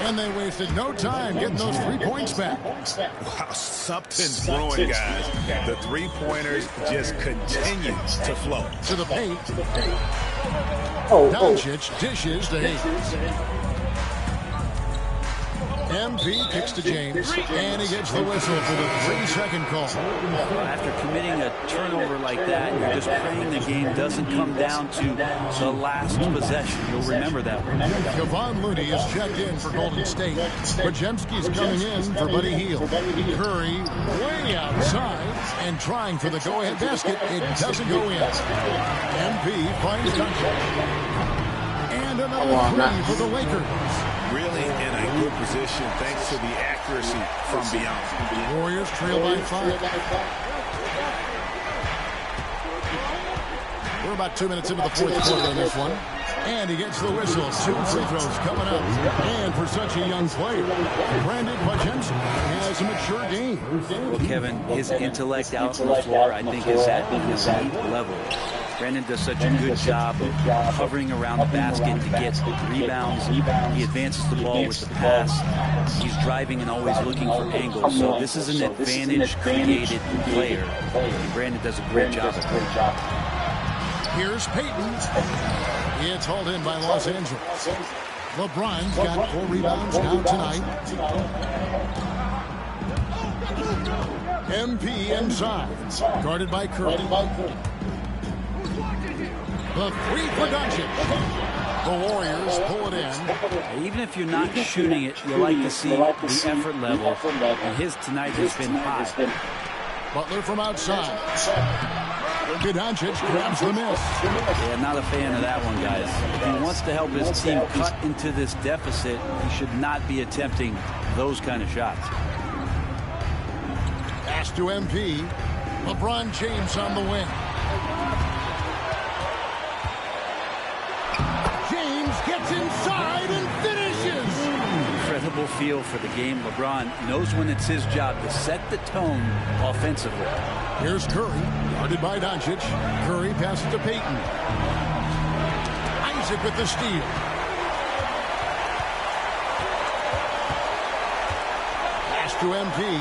And they wasted no time getting those 3 points back. Wow, something's brewing, guys. The three-pointers just continue to flow. To the paint. Doncic dishes to Hayes. MP kicks to James, and he gets the whistle for the 3-second call. After committing a turnover like that, you're just praying the game doesn't come down to the last possession. You'll remember that one. Kevon Looney is checked in for Golden State. Podziemski's coming in for Buddy Hield. Curry way outside and trying for the go-ahead basket. It doesn't go in. MP finds Doncic. And another 3 for the Lakers. Really in a good position thanks to the accuracy from beyond. Warriors trail by 5. We're about 2 minutes into the 4th quarter in this one. And he gets the whistle. 2 free throws coming up. And for such a young player, Brandon Podziemski has a mature game. Well, Kevin, his intellect out on the floor, I think, is at his elite level. Brandon does such a good job of hovering around the basket to get rebounds. He advances the ball with the pass. He's driving and always looking for angles. So this is an advantage-created player. And Brandon does a great job at it. Here's Payton. It's hauled in by Los Angeles. LeBron's got 4 rebounds now tonight. MP inside. Guarded by Curry. The 3 for Doncic. The Warriors pull it in. Even if you're not shooting it, you like to see the effort level. And his tonight has been high. Butler from outside. Doncic grabs the miss. Yeah, not a fan of that one, guys. If he wants to help his team cut into this deficit, he should not be attempting those kind of shots. Pass to MP. LeBron James on the wing. Gets inside and finishes. Incredible feel for the game. LeBron knows when it's his job to set the tone offensively. Here's Curry, guarded by Doncic. Curry passes to Payton. Isaac with the steal. Pass to MP.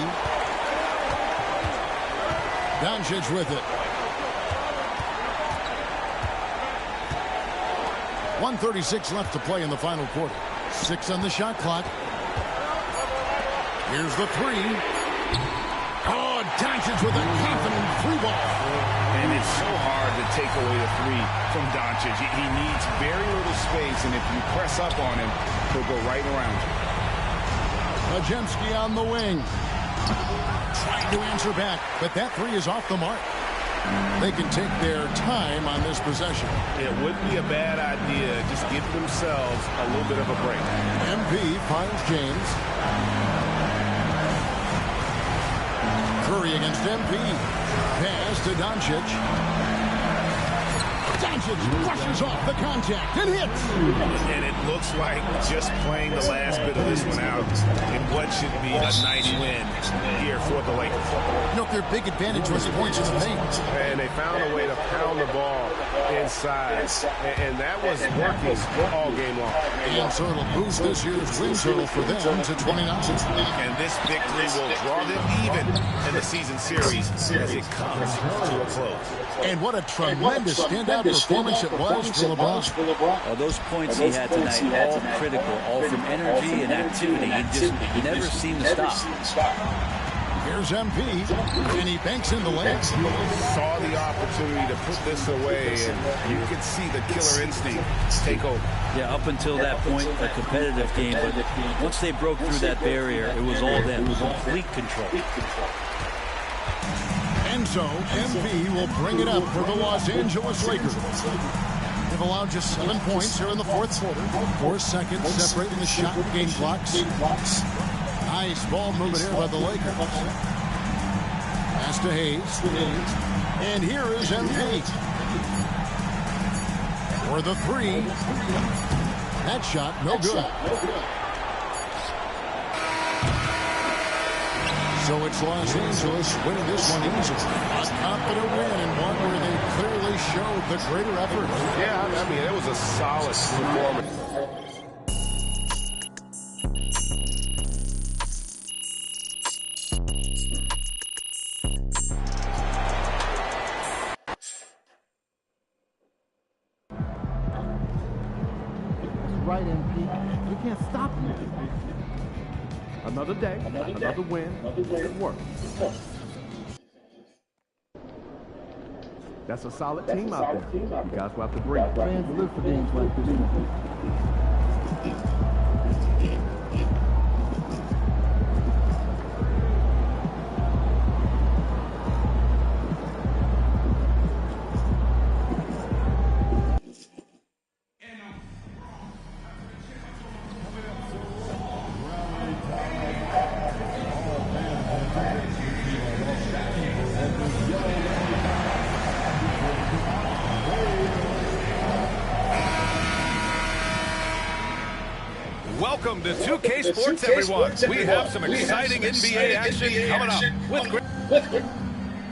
Doncic with it. 1:36 left to play in the final quarter. 6 on the shot clock. Here's the 3. Oh, Doncic with a confident 3-ball. And it's so hard to take away the 3 from Doncic. He needs very little space, and if you press up on him, he'll go right around you. Podziemski on the wing. Trying to answer back, but that 3 is off the mark. They can take their time on this possession. It wouldn't be a bad idea. Just give themselves a little bit of a break. MP finds James. Curry against MP. Pass to Doncic. Doncic brushes off the contact and hits. And it looks like just playing the last bit of this one out in what should be a nice win here for the Lakers. You know, their big advantage was points in the paint. And they found a way to pound the ball inside, and that was working all game long. And so it'll boost this year's win total for them to 29. And this victory will draw them even in the season series as it comes to a close. And what a tremendous standout performance it was for LeBron. Well, those points he had tonight, all critical, all from energy and activity. He just never seemed to stop. Here's MP, and he banks in the lane. Saw the opportunity to put this away, and you could see the killer instinct take over. Yeah, up until that point, a competitive game, but once they broke through that barrier, it was all them, complete control. And so, MP will bring it up for the Los Angeles Lakers. They've allowed just 7 points here in the fourth quarter. 4 seconds separating the shot and game clocks. Nice ball movement here by the Lakers. Pass to Hayes. And here is MP. For the three. That shot, no good. So it's Los Angeles winning this one easily. A confident win and one where they clearly showed the greater effort. Yeah, I mean, it was a solid performance. Right, MP. We can't stop you. Another day, another win, good work. That's a solid team out there. You guys will have to bring fans to live for games like this one. Welcome to 2K Sports, everyone. We have some exciting NBA action coming up with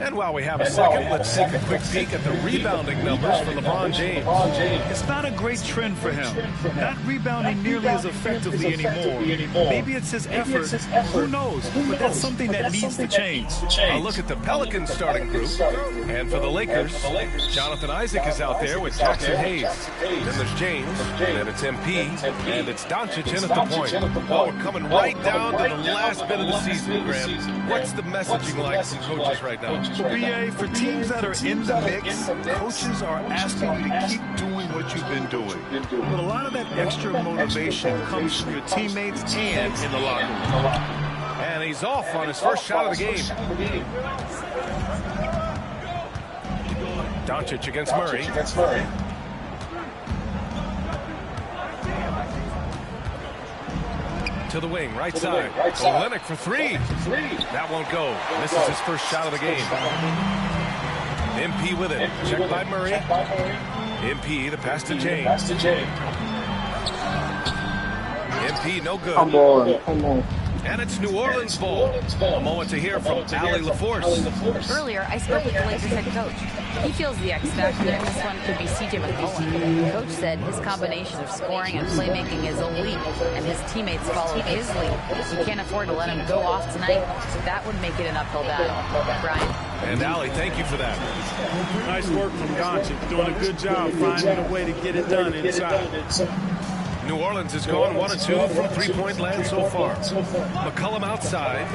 And while we have a second, let's take a quick peek at the rebounding numbers for LeBron James. It's not a great trend for him. Not rebounding nearly as effectively anymore. Maybe it's his effort. Who knows? But that's something that needs to change. A look at the Pelicans starting group. And for the Lakers, Jonathan Isaac is out there with Jackson Hayes. Then there's James, then it's MP, and it's Doncic in at the point. Well, we're coming right down to the last bit of the season, Graham. What's the messaging like from coaches right now? BA, for teams that are in the mix, coaches are asking you to keep doing what you've been doing. But a lot of that extra motivation comes from your teammates and in the locker room. And he's off on his first shot of the game. Doncic against Murray. To the wing, right side. Olynyk for three. That won't go. This is his first shot of the game. MP with it. Checked by Murray. MP, the pass to James. MP, no good. Come on. And it's New Orleans ball. A moment to hear from Ali LaForce. Earlier, I spoke with the Lakers head coach. He feels the X factor in this one could be CJ McCollum. Coach said his combination of scoring and playmaking is elite, and his teammates follow his lead. You can't afford to let him go off tonight. That would make it an uphill battle. Brian. And Ali, thank you for that. Nice work from Doncic. Doing a good job finding a way to get it done inside. New Orleans has gone 1 and 2 from three-point land so far. McCollum outside.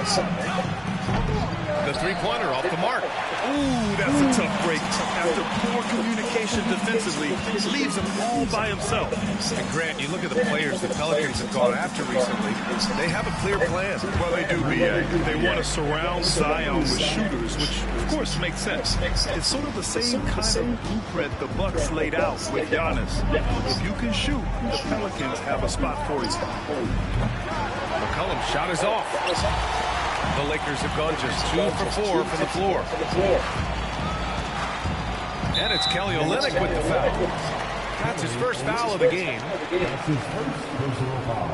The three-pointer off the mark. Ooh, that's a tough break. After poor communication defensively, it leaves him all by himself. And Grant, you look at the players the Pelicans have gone after recently. They have a clear plan. Well, they do, BA. They want to surround Zion with shooters, which, of course, makes sense. It's sort of the same kind of blueprint the Bucks laid out with Giannis. If you can shoot, the Pelicans have a spot for you. McCollum's shot is off. The Lakers have gone just 2 for 4 from the floor. And it's Kelly Olynyk with the foul. That's his first foul of the game. That's his first personal foul.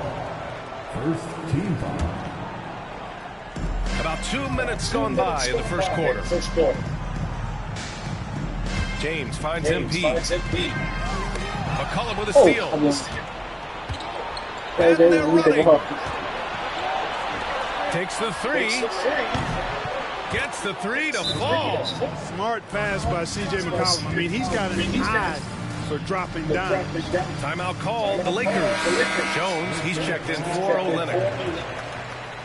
First team foul. About 2 minutes gone by in the first quarter. James finds MP. McCollum with a steal. And they're running. Takes the three. Gets the three to fall. Smart pass by C.J. McCollum. I mean, he's got an eye for dropping down. Timeout called the Lakers. Jones, he's checked in for Olynyk.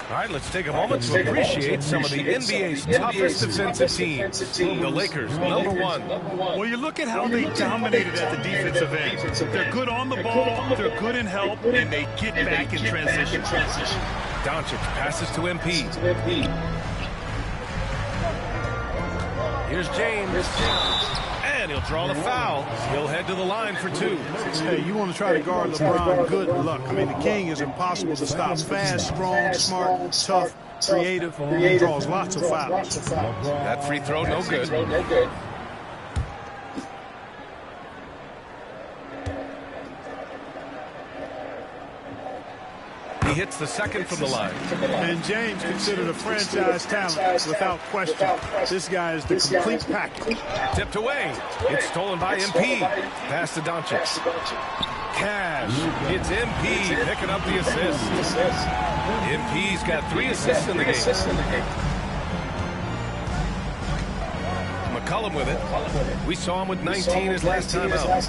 All right, let's take a moment to appreciate some of the NBA's toughest defensive teams. The Lakers, number one. Well, you look at how they dominated at the defensive end. They're good on the ball, they're good in help, and they get back in transition. Doncic passes to MP. Here's James. And he'll draw the foul. He'll head to the line for two. Hey, you want to try to guard LeBron, good luck. I mean, the king is impossible to stop. Fast, strong, smart, tough, creative. He draws lots of fouls. That free throw, no good. He hits the second from the line. And James considered a franchise talent without question. This guy is the complete package. Tipped away. It's stolen by MP. Pass to Doncic. Cash. It's MP picking up the assist. MP's got 3 assists in the game. McCollum with it. We saw him with 19 his last time out.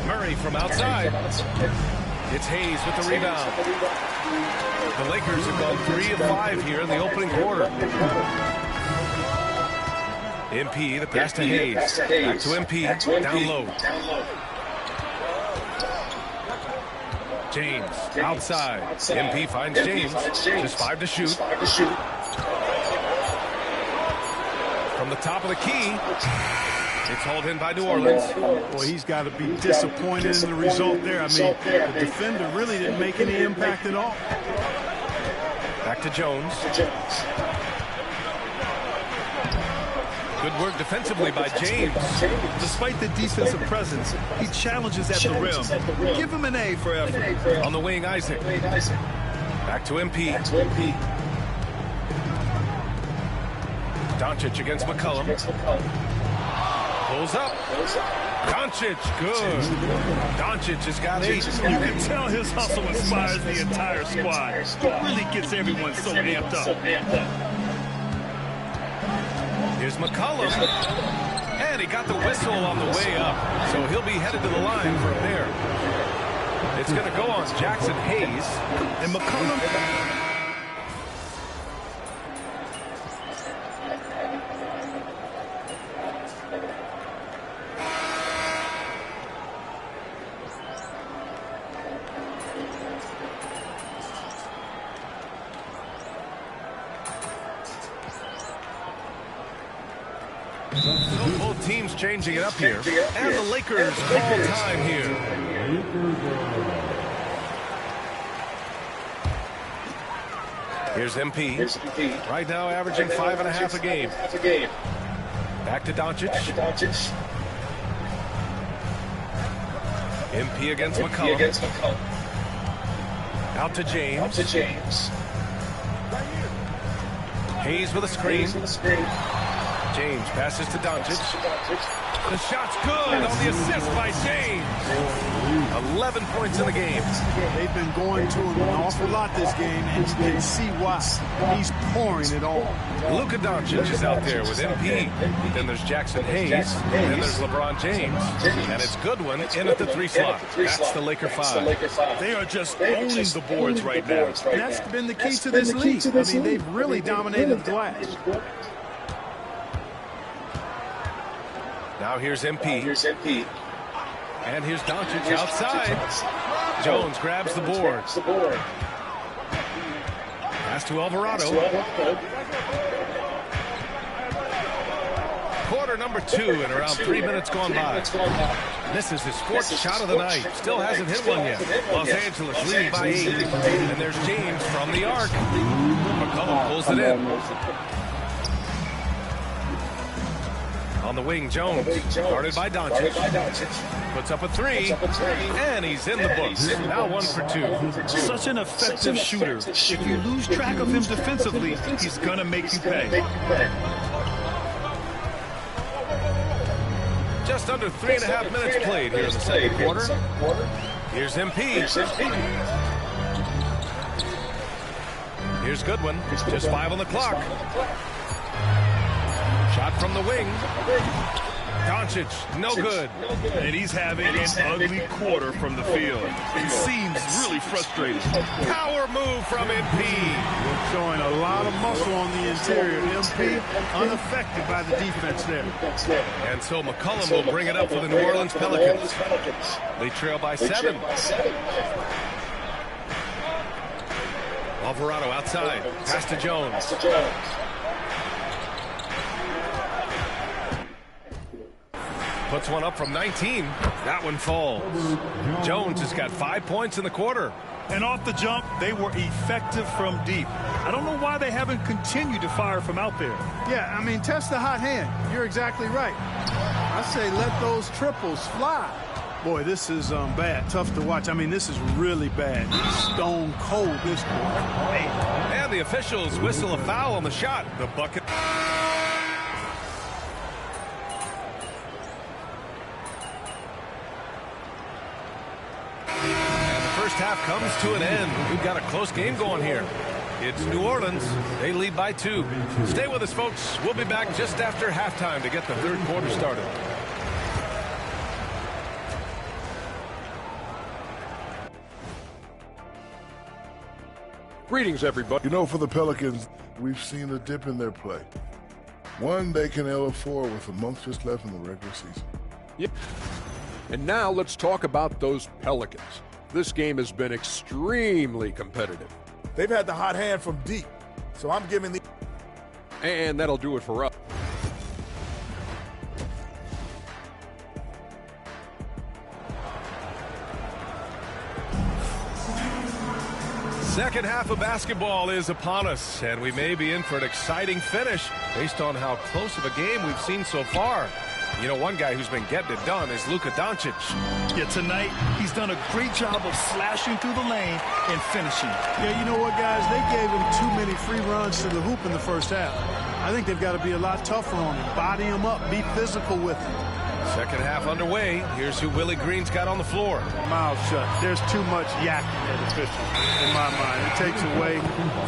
Murray from outside. It's Hayes with the rebound. The Lakers have gone 3 of 5 here in the opening quarter. MP, the pass to Hayes. Back to MP, down low. James, outside. MP finds James. Just 5 to shoot. From the top of the key. It's hauled in by New Orleans. Boy, he's got to be disappointed in the result there. I mean, the defender really didn't make any impact at all. Back to Jones. Good work defensively by James. Despite the defensive presence, he challenges at the rim. Give him an A for effort. On the wing, Isaac. Back to MP. Doncic against McCollum. Pulls up. Doncic, good. Doncic has got 8. You can tell his hustle inspires the entire squad. It really gets everyone so amped up. Here's McCollum. And he got the whistle on the way up. So he'll be headed to the line for a pair. It's going to go on Jackson Hayes. And McCollum... Both teams changing it up here. And the Lakers all time here. Here's MP. Right now averaging 5.5 a game. Back to Doncic. MP against McCollum. Out to James. Hayes with a screen. James passes to Doncic. The shot's good on the assist by James. 11 points in the game. They've been going to him an awful lot this game, and you can see why. He's pouring it on. Luka Doncic is out there with MP. Then there's Jackson Hayes. Then there's LeBron James. And it's Goodwin in at the 3 slot. That's the Laker 5. They are just owning the boards right now. And that's been the key to this league. I mean, they've really dominated the glass. Now here's MP. And here's Doncic outside. Jones grabs the board. Pass to Alvarado. Quarter number 2 and around 3 minutes gone by. This is his 4th shot of the night. Still hasn't hit one yet. Los Angeles leading by 8. And there's James from the arc. McCollum pulls it in. On the wing, Jones, guarded by Doncic. Puts up a 3, and he's in the books. Now 1 for 2. Such an effective shooter. If you lose track of him defensively, he's going to make you pay. Just under 3.5 minutes played here in the second quarter. Here's MP. Here's Goodwin. Just 5 on the clock. Shot from the wing. Doncic, no good. And he's having an ugly quarter from the field. He seems really frustrated. Power move from MP. Showing a lot of muscle on the interior. MP unaffected by the defense there. And so McCollum will bring it up for the New Orleans Pelicans. They trail by 7. Alvarado outside. Pass to Jones. Puts one up from 19. That one falls. Jones has got 5 points in the quarter. And off the jump, they were effective from deep. I don't know why they haven't continued to fire from out there. Yeah, I mean, test the hot hand. You're exactly right. I say let those triples fly. Boy, this is bad. Tough to watch. I mean, this is really bad. Stone cold, this quarter. And the officials whistle a foul on the shot. The bucket. Half comes to an end. We've got a close game going here. It's New Orleans. They lead by 2. Stay with us, folks. We'll be back just after halftime to get the third quarter started. Greetings, everybody. You know, for the Pelicans, we've seen a dip in their play. One they can ill afford with a month just left in the regular season. Yep. And now let's talk about those Pelicans. This game has been extremely competitive. They've had the hot hand from deep, so I'm giving the... And that'll do it for us. Second half of basketball is upon us, and we may be in for an exciting finish based on how close of a game we've seen so far. You know, one guy who's been getting it done is Luka Doncic. Yeah, tonight, he's done a great job of slashing through the lane and finishing. Yeah, you know what, guys? They gave him too many free runs to the hoop in the first half. I think they've got to be a lot tougher on him. Body him up. Be physical with him. Second half underway. Here's who Willie Green's got on the floor. Mouth shut. There's too much yakking at officials, in my mind. It takes away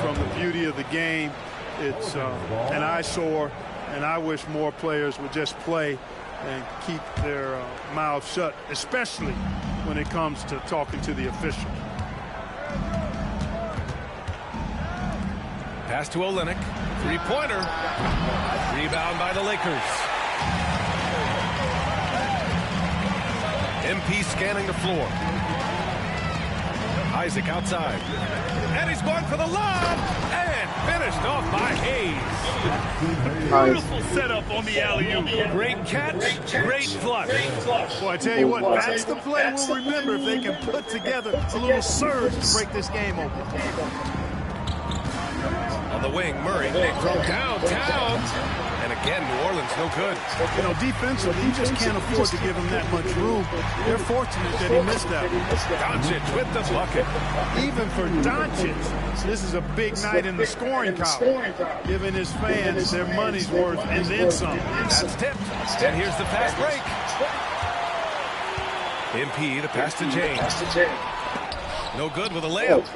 from the beauty of the game. It's an eyesore, and I wish more players would just play and keep their mouths shut, especially when it comes to talking to the official. Pass to Olynyk. Three-pointer. Rebound by the Lakers. MP scanning the floor. Isaac outside. And he's going for the lob. And finished off by Hayes. Beautiful setup on the alley-oop. Great catch, great flush. Boy, I tell you what, that's the play we'll remember if they can put together a little surge to break this game open. On the wing, Murray from downtown. And again, New Orleans no good. You know, defensively, you just can't afford to give him that much room. They're fortunate that he missed that one. Doncic with the bucket. Even for Doncic, this is a big night in the scoring column, giving his fans their money's worth and then some. That's tipped. And here's the fast break. MP, the pass to James. No good with a layup.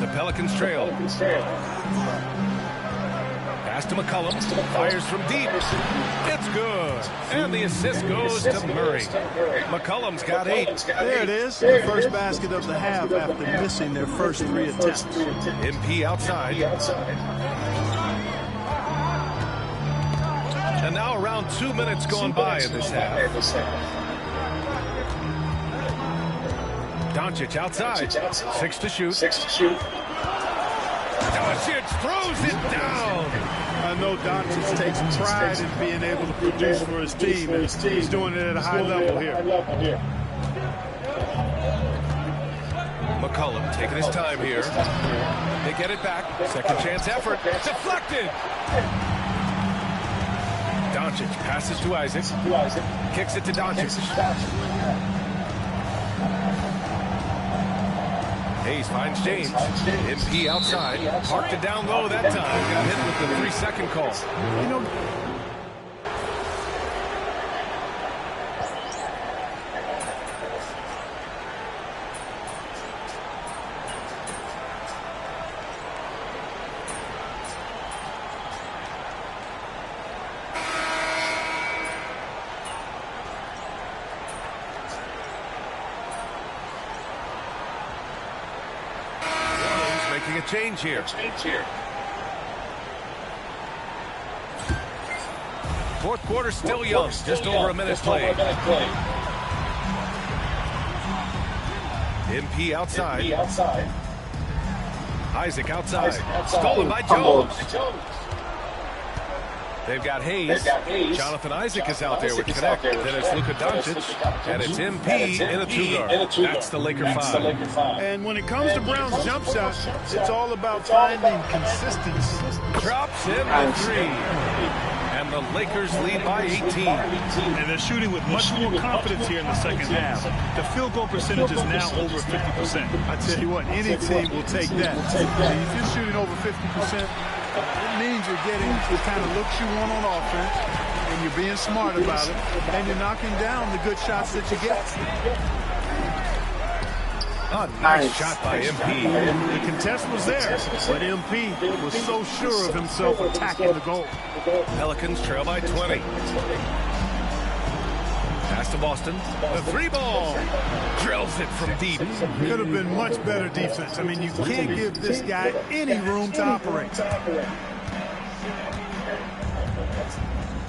The Pelicans trail. Pass to McCollum. Fires from deep. It's good. And the assist goes to Murray. McCollum's got 8. There it is. The first basket of the half after missing their first 3 attempts. MP outside. And now around 2 minutes gone by in this half. Doncic outside. 6 to shoot. Doncic throws it down. I know Doncic takes pride in being able to produce for his team, and he's doing it at a high level here. McCollum taking his time here. They get it back. Second chance effort. Deflected. Doncic passes to Isaac. Kicks it to Doncic. Hayes finds James. MP outside. Parked it down low that time. Got hit with the 3-second call. You know, making a change here. Fourth quarter still young, just over a minute played. MP outside. Isaac outside. Stolen by Jones. They've got Hayes. Jonathan Isaac is out there with Connect. Then it's Luka Doncic. And it's MP in a two-guard. That's the Laker 5. And when it comes to Brown's jump shot, it's all about finding consistency. Drops in the three. And the Lakers lead by 18. And they're shooting with much more confidence here in the second half. The field goal percentage is now over 50%. I tell you what, any team will take that. If you're shooting over 50%, it means you're getting the kind of looks you want on offense, and you're being smart about it, and you're knocking down the good shots that you get. A nice shot by MP. The contest was there, but MP was so sure of himself attacking the goal. Pelicans trail by 20. Pass to Boston. The three ball. Drills it from deep. Could have been much better defense. I mean, you can't give this guy any room to operate.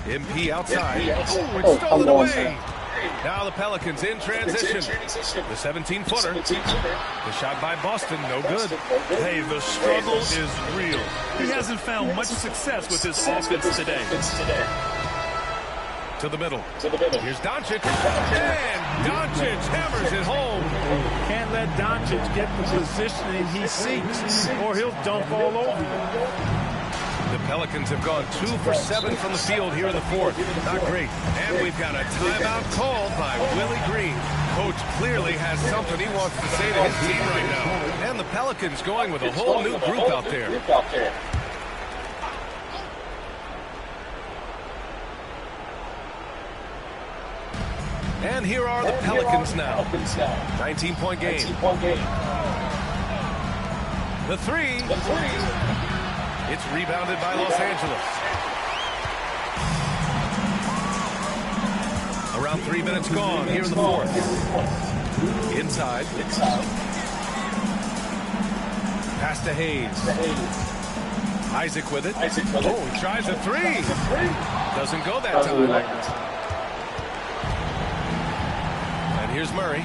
MP outside. Oh, it's stolen away. Now the Pelicans in transition. The 17-footer. The shot by Boston, no good. Hey, the struggle is real. He hasn't found much success with his offense today. To the middle. Here's Doncic. And Doncic hammers it home. Can't let Doncic get the positioning he seeks, or he'll dunk all over you. The Pelicans have gone 2 for 7 from the field here in the fourth. Not great. And we've got a timeout called by Willie Green. Coach clearly has something he wants to say to his team right now. And the Pelicans going with a whole new group out there. And here are the Pelicans now. 19-point game. The three. It's rebounded by Los Angeles. Around 3 minutes gone here in the fourth. Inside. Pass to Hayes. Isaac with it. Oh, he tries a three. Doesn't go that time. And here's Murray.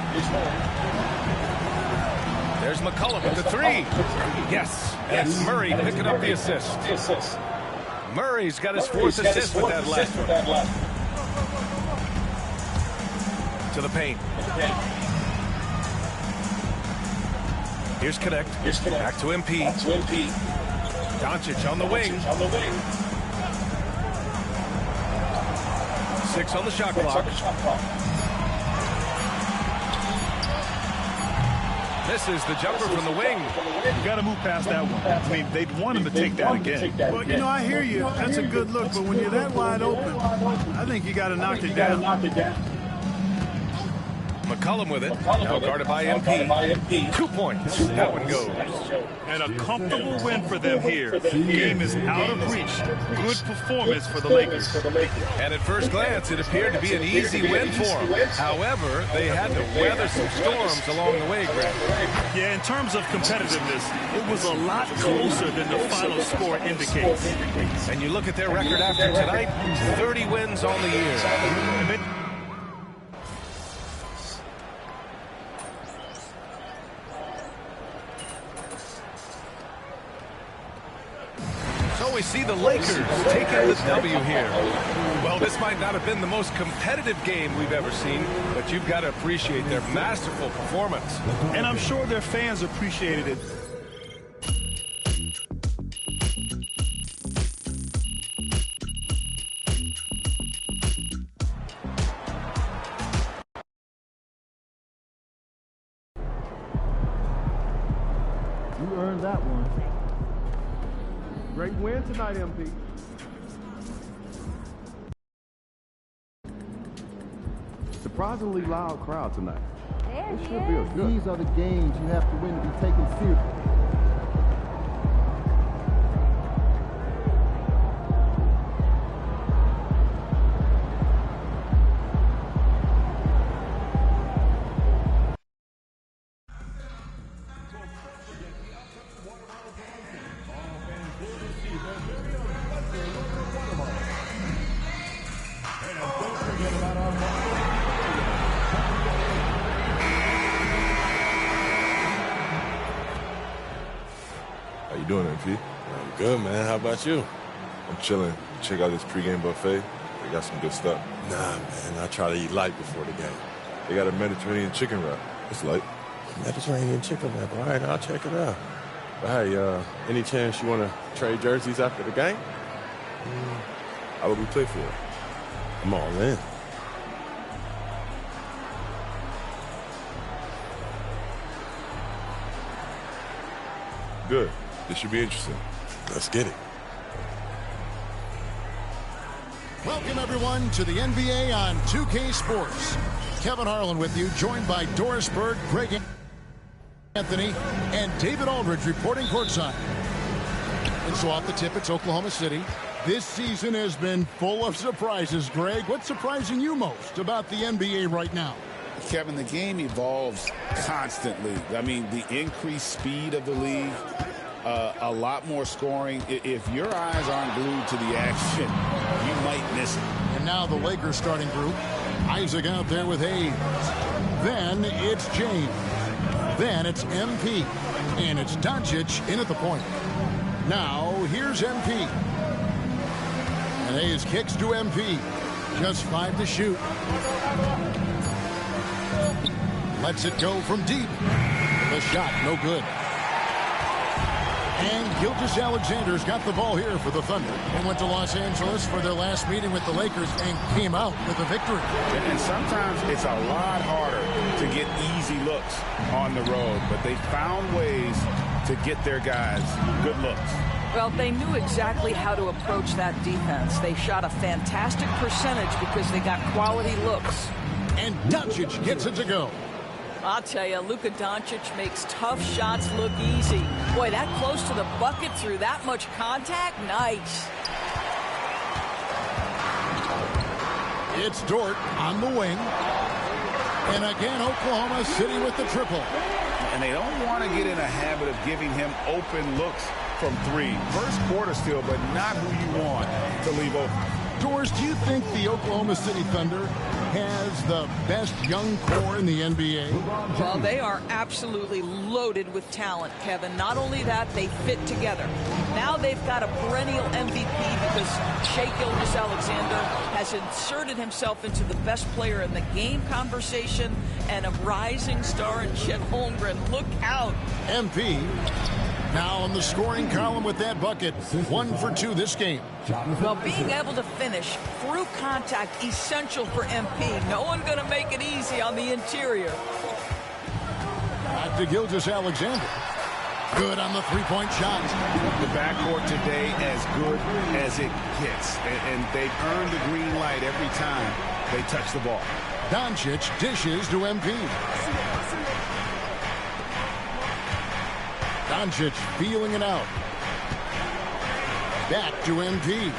There's McCollum with the three. Yes, and it's Murray picking up the assist. Murray's got his fourth assist with that last one. To the paint. Here's Connect. Back to MP. Doncic on the wing. 6 on the shot clock. This is the jumper from the wing. You got to move past that one. I mean, they'd want him to take that again. Well, you know, I hear you. That's a good look, but when you're that wide open, I think you got to knock it down. McCollum with it. Now guarded by MP. 2 points. That one goes. And a comfortable win for them here. The game is out of reach. Good performance for the Lakers. And at first glance, it appeared to be an easy win for them. However, they had to weather some storms along the way, Greg. Yeah, in terms of competitiveness, it was a lot closer than the final score indicates. And you look at their record after tonight, 30 wins on the year. So we see the Lakers taking the W here. Well, this might not have been the most competitive game we've ever seen, but you've got to appreciate their masterful performance. And I'm sure their fans appreciated it. You earned that one. Great win tonight, MP. Surprisingly loud crowd tonight. It should be a good. These are the games you have to win to be taken seriously. doing, MP? I'm good, man. How about you? I'm chilling. Check out this pregame buffet. They got some good stuff. Nah, man. I try to eat light before the game. They got a Mediterranean chicken wrap. It's light. Mediterranean chicken wrap. All right, I'll check it out. But hey, any chance you want to trade jerseys after the game? How would we play for it? I'm all in. Good. This should be interesting. Let's get it. Welcome, everyone, to the NBA on 2K Sports. Kevin Harlan with you, joined by Doris Bird, Greg Anthony, and David Aldridge reporting courtside. And so off the tip, it's Oklahoma City. This season has been full of surprises, Greg. What's surprising you most about the NBA right now? Kevin, the game evolves constantly. I mean, the increased speed of the league, a lot more scoring. If your eyes aren't glued to the action, you might miss it. And now the Lakers starting group. Isaac out there with Hayes. Then it's James. Then it's MP. And it's Doncic in at the point. Now here's MP. And Hayes kicks to MP. Just 5 to shoot. Lets it go from deep. The shot, no good. And Gilgeous-Alexander's got the ball here for the Thunder. They went to Los Angeles for their last meeting with the Lakers and came out with a victory. And sometimes it's a lot harder to get easy looks on the road, but they found ways to get their guys good looks. Well, they knew exactly how to approach that defense. They shot a fantastic percentage because they got quality looks. And Doncic gets it to go. I'll tell you, Luka Doncic makes tough shots look easy. Boy, that close to the bucket through that much contact, nice. It's Dort on the wing. And again, Oklahoma City with the triple. And they don't want to get in a habit of giving him open looks from three. First quarter still, but not who you want to leave open. Doris, do you think the Oklahoma City Thunder has the best young core in the NBA? Well, they are absolutely loaded with talent, Kevin. Not only that, they fit together. Now they've got a perennial MVP because Shai Gilgeous-Alexander has inserted himself into the best player in the game conversation, and a rising star in Chet Holmgren. Look out. MP now on the scoring column with that bucket. 1 for 2 this game. Well, being able to finish through contact, essential for MP. No one going to make it easy on the interior. Back to Gilgeous-Alexander. Good on the three-point shot. The backcourt today as good as it gets. And they've earned the green light every time they touch the ball. Doncic dishes to MP. Doncic feeling it out. Back to MP.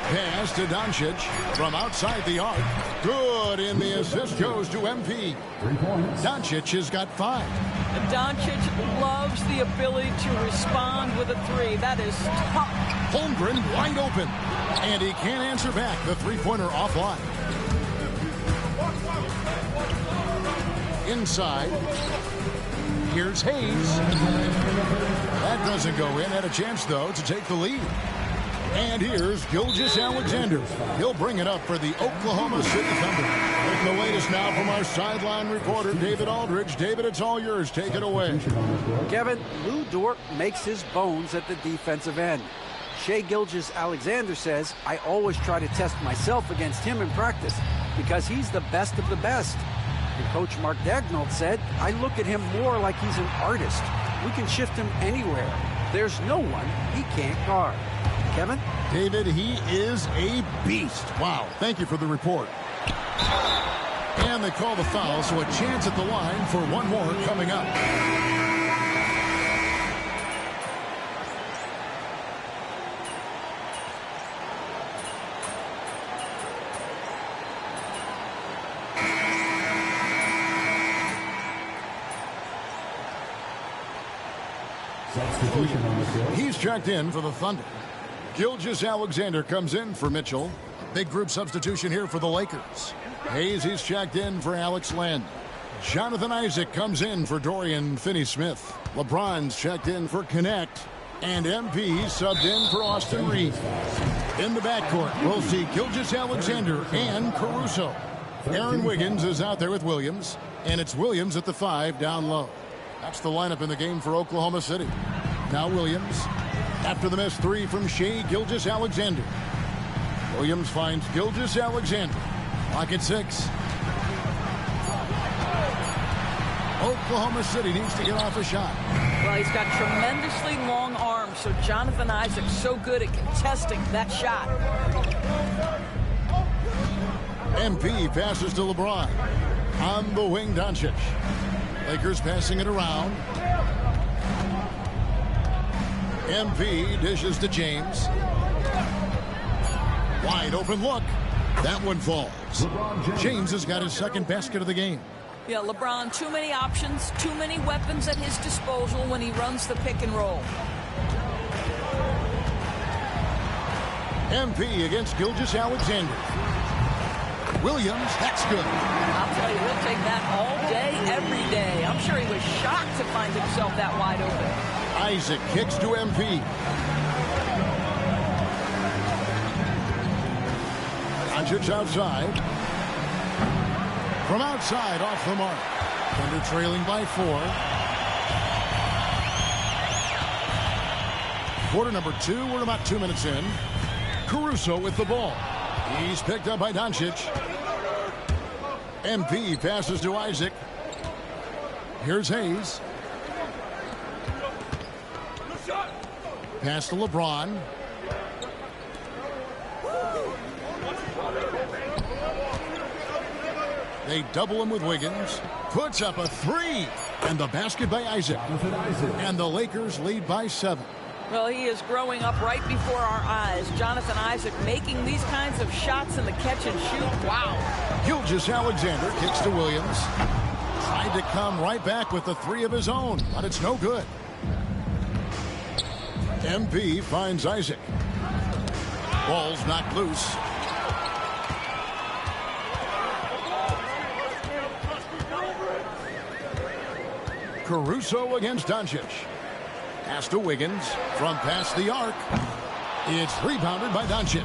Pass to Doncic from outside the arc. Good, and the assist goes to MP. 3 points. Doncic has got 5. Doncic loves the ability to respond with a three. That is tough. Holmgren wide open, and he can't answer back. The three-pointer offline. Inside. Here's Hayes. That doesn't go in. Had a chance, though, to take the lead. And here's Gilgeous-Alexander. He'll bring it up for the Oklahoma City Thunder. With the latest now from our sideline reporter, David Aldridge. David, it's all yours. Take it away. Kevin, Lou Dort makes his bones at the defensive end. Shai Gilgeous-Alexander says, I always try to test myself against him in practice because he's the best of the best. And Coach Mark Daigneault said, I look at him more like he's an artist. We can shift him anywhere. There's no one he can't guard. Kevin? David, he is a beast. Wow. Thank you for the report. And they call the foul, so a chance at the line for one more coming up. Substitution on the field. He's checked in for the Thunder. Gilgeous-Alexander comes in for Mitchell. Big group substitution here for the Lakers. Hayes, he's checked in for Alex Len. Jonathan Isaac comes in for Dorian Finney-Smith. LeBron's checked in for Connect. And MP subbed in for Austin Reed. In the backcourt, we'll see Gilgeous-Alexander and Caruso. Aaron Wiggins is out there with Williams. And it's Williams at the 5 down low. That's the lineup in the game for Oklahoma City. Now Williams. After the missed 3 from Shai Gilgeous-Alexander. Williams finds Gilgeous-Alexander. Lock at 6. Oklahoma City needs to get off a shot. Well, he's got tremendously long arms, so Jonathan Isaac's so good at contesting that shot. MP passes to LeBron. On the wing, Doncic. Lakers passing it around. MP dishes to James. Wide open look. That one falls. James has got his second basket of the game. Yeah, LeBron, too many options, too many weapons at his disposal when he runs the pick and roll. MP against Gilgeous-Alexander. Williams, that's good. I'll tell you, he'll take that all day, every day. I'm sure he was shocked to find himself that wide open. Isaac kicks to MP. Doncic outside. From outside, off the mark. Thunder trailing by 4. Quarter number 2. We're about 2 minutes in. Caruso with the ball. He's picked up by Doncic. MP passes to Isaac. Here's Hayes. Pass to LeBron. They double him with Wiggins. Puts up a 3. And the basket by Isaac. And the Lakers lead by 7. Well, he is growing up right before our eyes. Jonathan Isaac making these kinds of shots in the catch and shoot. Wow. Gilgeous-Alexander kicks to Williams. Tried to come right back with the 3 of his own, but it's no good. MP finds Isaac. Ball's knocked loose. Caruso against Doncic. Pass to Wiggins from past the arc. It's rebounded by Doncic.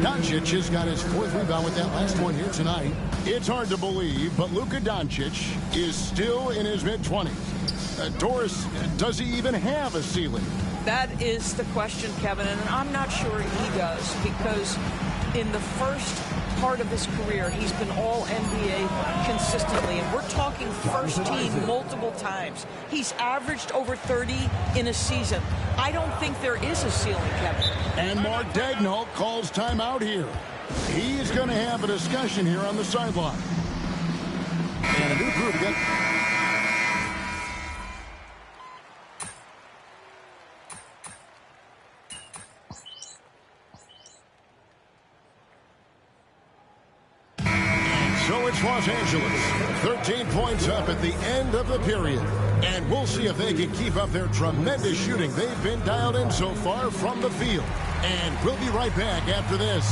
Doncic has got his 4th rebound with that last one here tonight. It's hard to believe, but Luka Doncic is still in his mid-20s. Doris, does he even have a ceiling? That is the question, Kevin, and I'm not sure he does, because in the first part of his career, he's been all NBA consistently, and we're talking first team multiple times. He's averaged over 30 in a season. I don't think there is a ceiling, Kevin. And Mark Daigneault calls timeout here. He's going to have a discussion here on the sideline. And a new group So it's Los Angeles, 13 points up at the end of the period. And we'll see if they can keep up their tremendous shooting they've been dialed in so far from the field. And we'll be right back after this.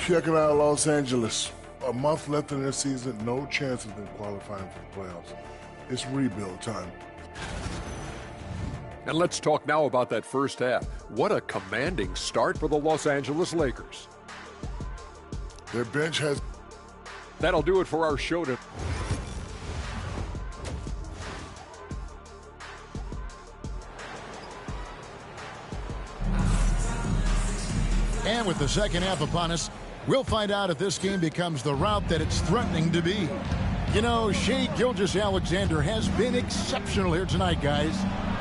Check it out, Los Angeles. A month left in their season, no chance of them qualifying for the playoffs. It's rebuild time. And let's talk now about that first half. What a commanding start for the Los Angeles Lakers. Their bench has... That'll do it for our show today. And with the second half upon us, we'll find out if this game becomes the route that it's threatening to be. You know, Shai Gilgeous-Alexander has been exceptional here tonight, guys.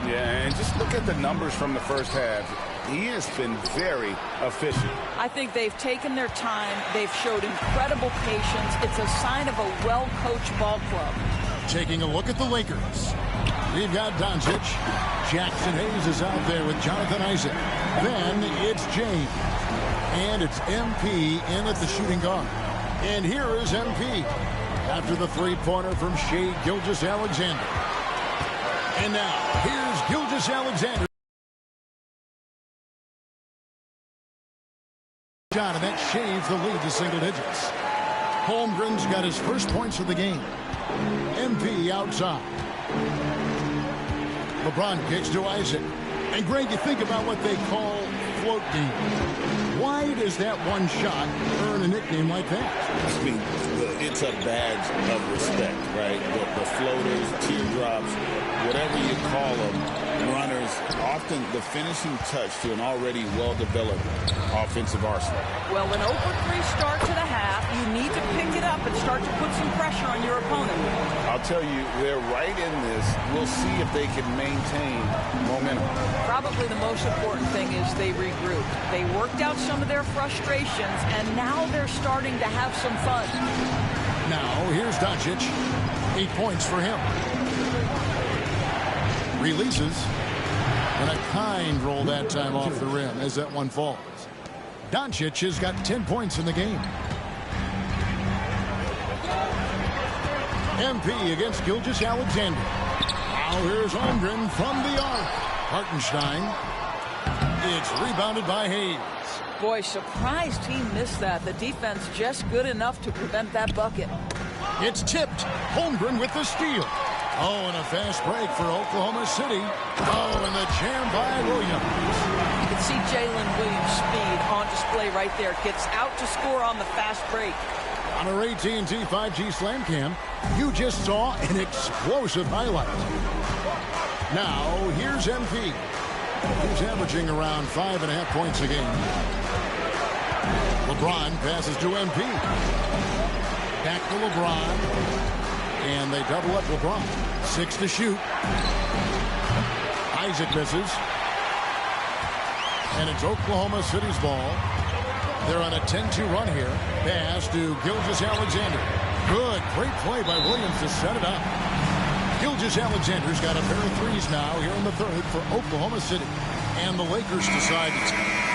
Yeah, and just look at the numbers from the first half. He has been very efficient. I think they've taken their time. They've showed incredible patience. It's a sign of a well-coached ball club. Taking a look at the Lakers. We've got Doncic. Jackson Hayes is out there with Jonathan Isaac. Then it's James. And it's MP in at the shooting guard. And here is MP after the three-pointer from Shai Gilgeous-Alexander. And now, here's Gilgeous-Alexander. shot, and that shaves the lead to single digits. Holmgren's got his first points of the game. MP outside. LeBron kicks to Isaac. And Greg, you think about what they call float game. Why does that one shot earn a nickname like that? I mean, it's a badge of respect, right? The floaters, teardrops, whatever you call them, runners, often the finishing touch to an already well-developed offensive arsenal. Well, an 0-for-3 start to the half, you need to pick it up and start to put some pressure on your opponent. I'll tell you, they're right in this. We'll see if they can maintain momentum. Probably the most important thing is they regroup. They worked out some of their frustrations, and now they're starting to have some fun. Now, here's Doncic. 8 points for him. Releases. And a kind roll that time off the rim as that one falls. Doncic has got 10 points in the game. MP against Gilgeous-Alexander. Now here's Holmgren from the arc. Hartenstein. It's rebounded by Hayes. Boy, surprised he missed that. The defense just good enough to prevent that bucket. It's tipped. Holmgren with the steal. Oh, and a fast break for Oklahoma City. Oh, and the jam by Williams. You can see Jalen Williams' speed on display right there. Gets out to score on the fast break. On our AT&T 5G Slam Cam, you just saw an explosive highlight. Now, here's MP. He's averaging around 5.5 points a game. LeBron passes to MP. Back to LeBron. And they double up LeBron. 6 to shoot. Isaac misses. And it's Oklahoma City's ball. They're on a 10-2 run here. Pass to Gilgeous-Alexander. Good. Great play by Williams to set it up. Gilgeous-Alexander's got a pair of threes now here in the third for Oklahoma City. And the Lakers decide to...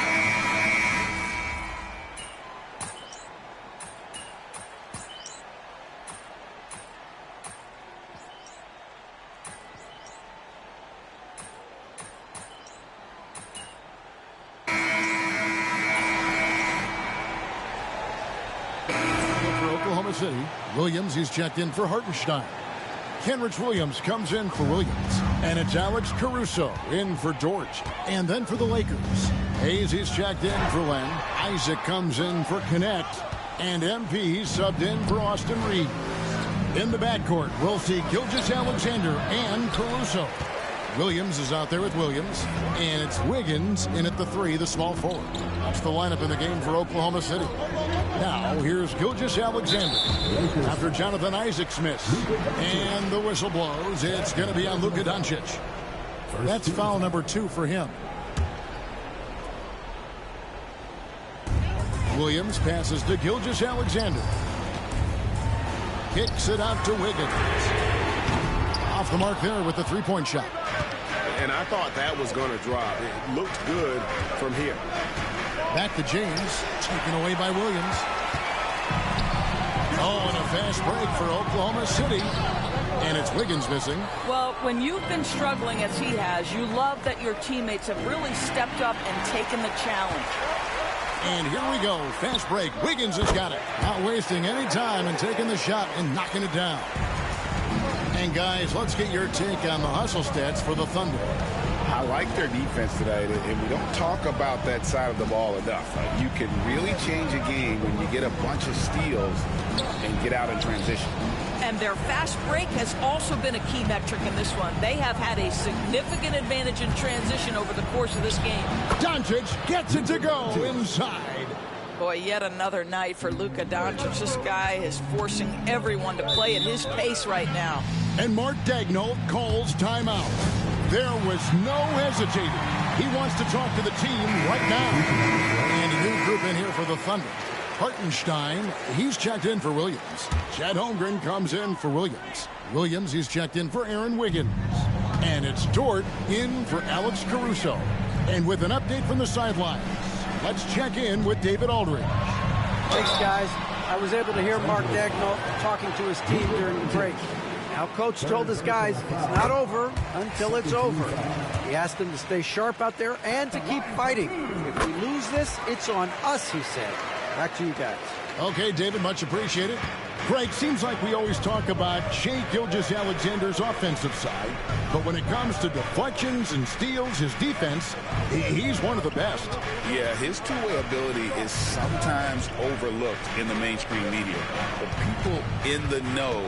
City. Williams, he's checked in for Hartenstein. Kenrich Williams comes in for Williams. And it's Alex Caruso in for George. And then for the Lakers, Hayes, he's checked in for Len. Isaac comes in for Connect. And MP subbed in for Austin Reed. In the backcourt, we'll see Gilgeous-Alexander and Caruso. Williams is out there with Williams. And it's Wiggins in at the 3, the small forward. That's the lineup in the game for Oklahoma City. Now, here's Gilgeous-Alexander after Jonathan Isaac's miss. And the whistle blows. It's going to be on Luka Doncic. That's foul number 2 for him. Williams passes to Gilgeous-Alexander. Kicks it out to Wiggins. Off the mark there with the three-point shot. And I thought that was going to drop. It looked good from here. Back to James, taken away by Williams. Oh, and a fast break for Oklahoma City. And it's Wiggins missing. Well, when you've been struggling as he has, you love that your teammates have really stepped up and taken the challenge. And here we go. Fast break. Wiggins has got it. Not wasting any time and taking the shot and knocking it down. And guys, let's get your take on the hustle stats for the Thunder. I like their defense today, and we don't talk about that side of the ball enough. You can really change a game when you get a bunch of steals and get out in transition. And their fast break has also been a key metric in this one. They have had a significant advantage in transition over the course of this game. Doncic gets it to go inside. Boy, yet another night for Luka Doncic. This guy is forcing everyone to play at his pace right now. And Mark Daigneault calls timeout. There was no hesitating. He wants to talk to the team right now. And a new group in here for the Thunder. Hartenstein, he's checked in for Williams. Chet Holmgren comes in for Williams. Williams, he's checked in for Aaron Wiggins. And it's Dort in for Alex Caruso. And with an update from the sidelines, let's check in with David Aldridge. Thanks, guys. I was able to hear Mark Daigneault talking to his team during the break. Now Coach told his guys it's not over until it's over. He asked them to stay sharp out there and to keep fighting. If we lose this, it's on us, he said. Back to you guys. Okay, David, much appreciated. Greg, seems like we always talk about Shai Gilgeous-Alexander's offensive side, but when it comes to deflections and steals, his defense, he's one of the best. Yeah, his two-way ability is sometimes overlooked in the mainstream media, but people in the know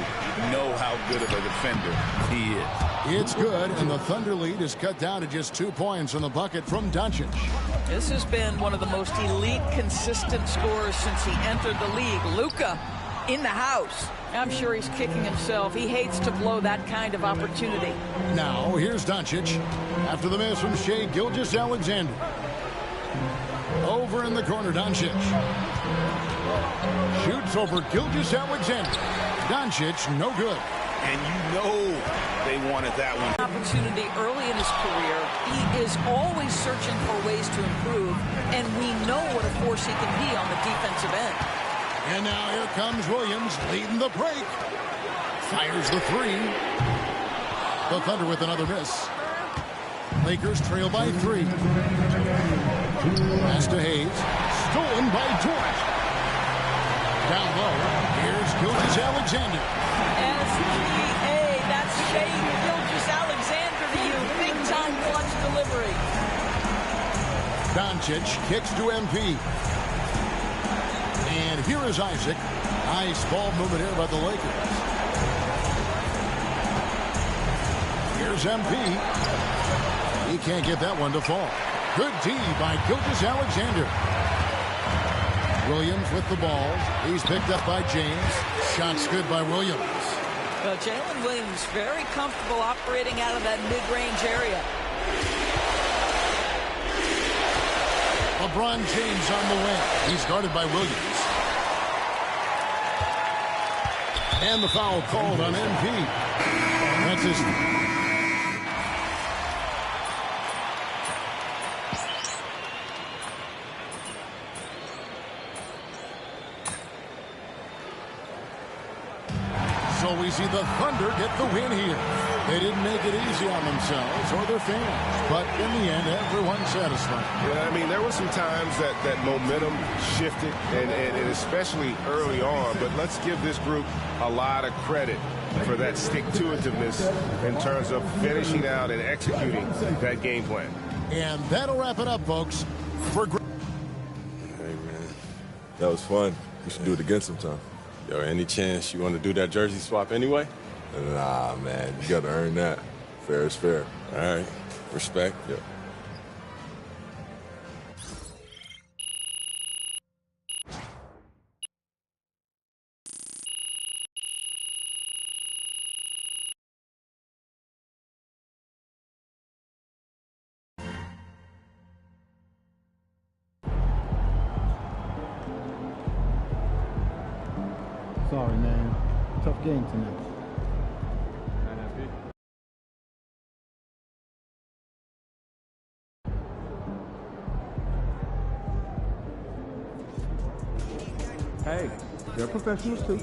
how good of a defender he is. It's good, and the Thunder lead is cut down to just 2 points on the bucket from Doncic. This has been one of the most elite, consistent scorers since he entered the league. Luka in the house. I'm sure he's kicking himself. He hates to blow that kind of opportunity. Now, here's Doncic after the miss from Shai Gilgeous-Alexander. Over in the corner, Doncic. Shoots over Gilgeous-Alexander. Doncic, no good. And you know they wanted that one. Opportunity early in his career. He is always searching for ways to improve, and we know what a force he can be on the defensive end. And now here comes Williams leading the break. Fires the three. The Thunder with another miss. Lakers trail by 3. Pass to Hayes. Stolen by Dort. Down low. Here's Gilgeous-Alexander. SGA. That's Shai Gilgeous-Alexander to you. Big time clutch delivery. Doncic kicks to MP. And here is Isaac. Nice ball movement here by the Lakers. Here's MP. He can't get that one to fall. Good D by Gilgeous-Alexander. Williams with the ball. He's picked up by James. Shots good by Williams. Jalen Williams very comfortable operating out of that mid-range area. LeBron James on the wing. He's guarded by Williams. And the foul called on MP. That's his... So we see the Thunder get the win here. They didn't make it easy on themselves or their fans, but in the end, everyone's satisfied. Yeah, I mean, there were some times that momentum shifted, and especially early on, but let's give this group a lot of credit for that stick-to-itiveness in terms of finishing out and executing that game plan. And that'll wrap it up, folks. For hey, man, that was fun. We should do it again sometime. Yo, any chance you want to do that jersey swap anyway? Nah, man, you got to earn that. Fair is fair. All right, respect. Yep. Sorry, man. Tough game tonight. Hey, they're professionals too.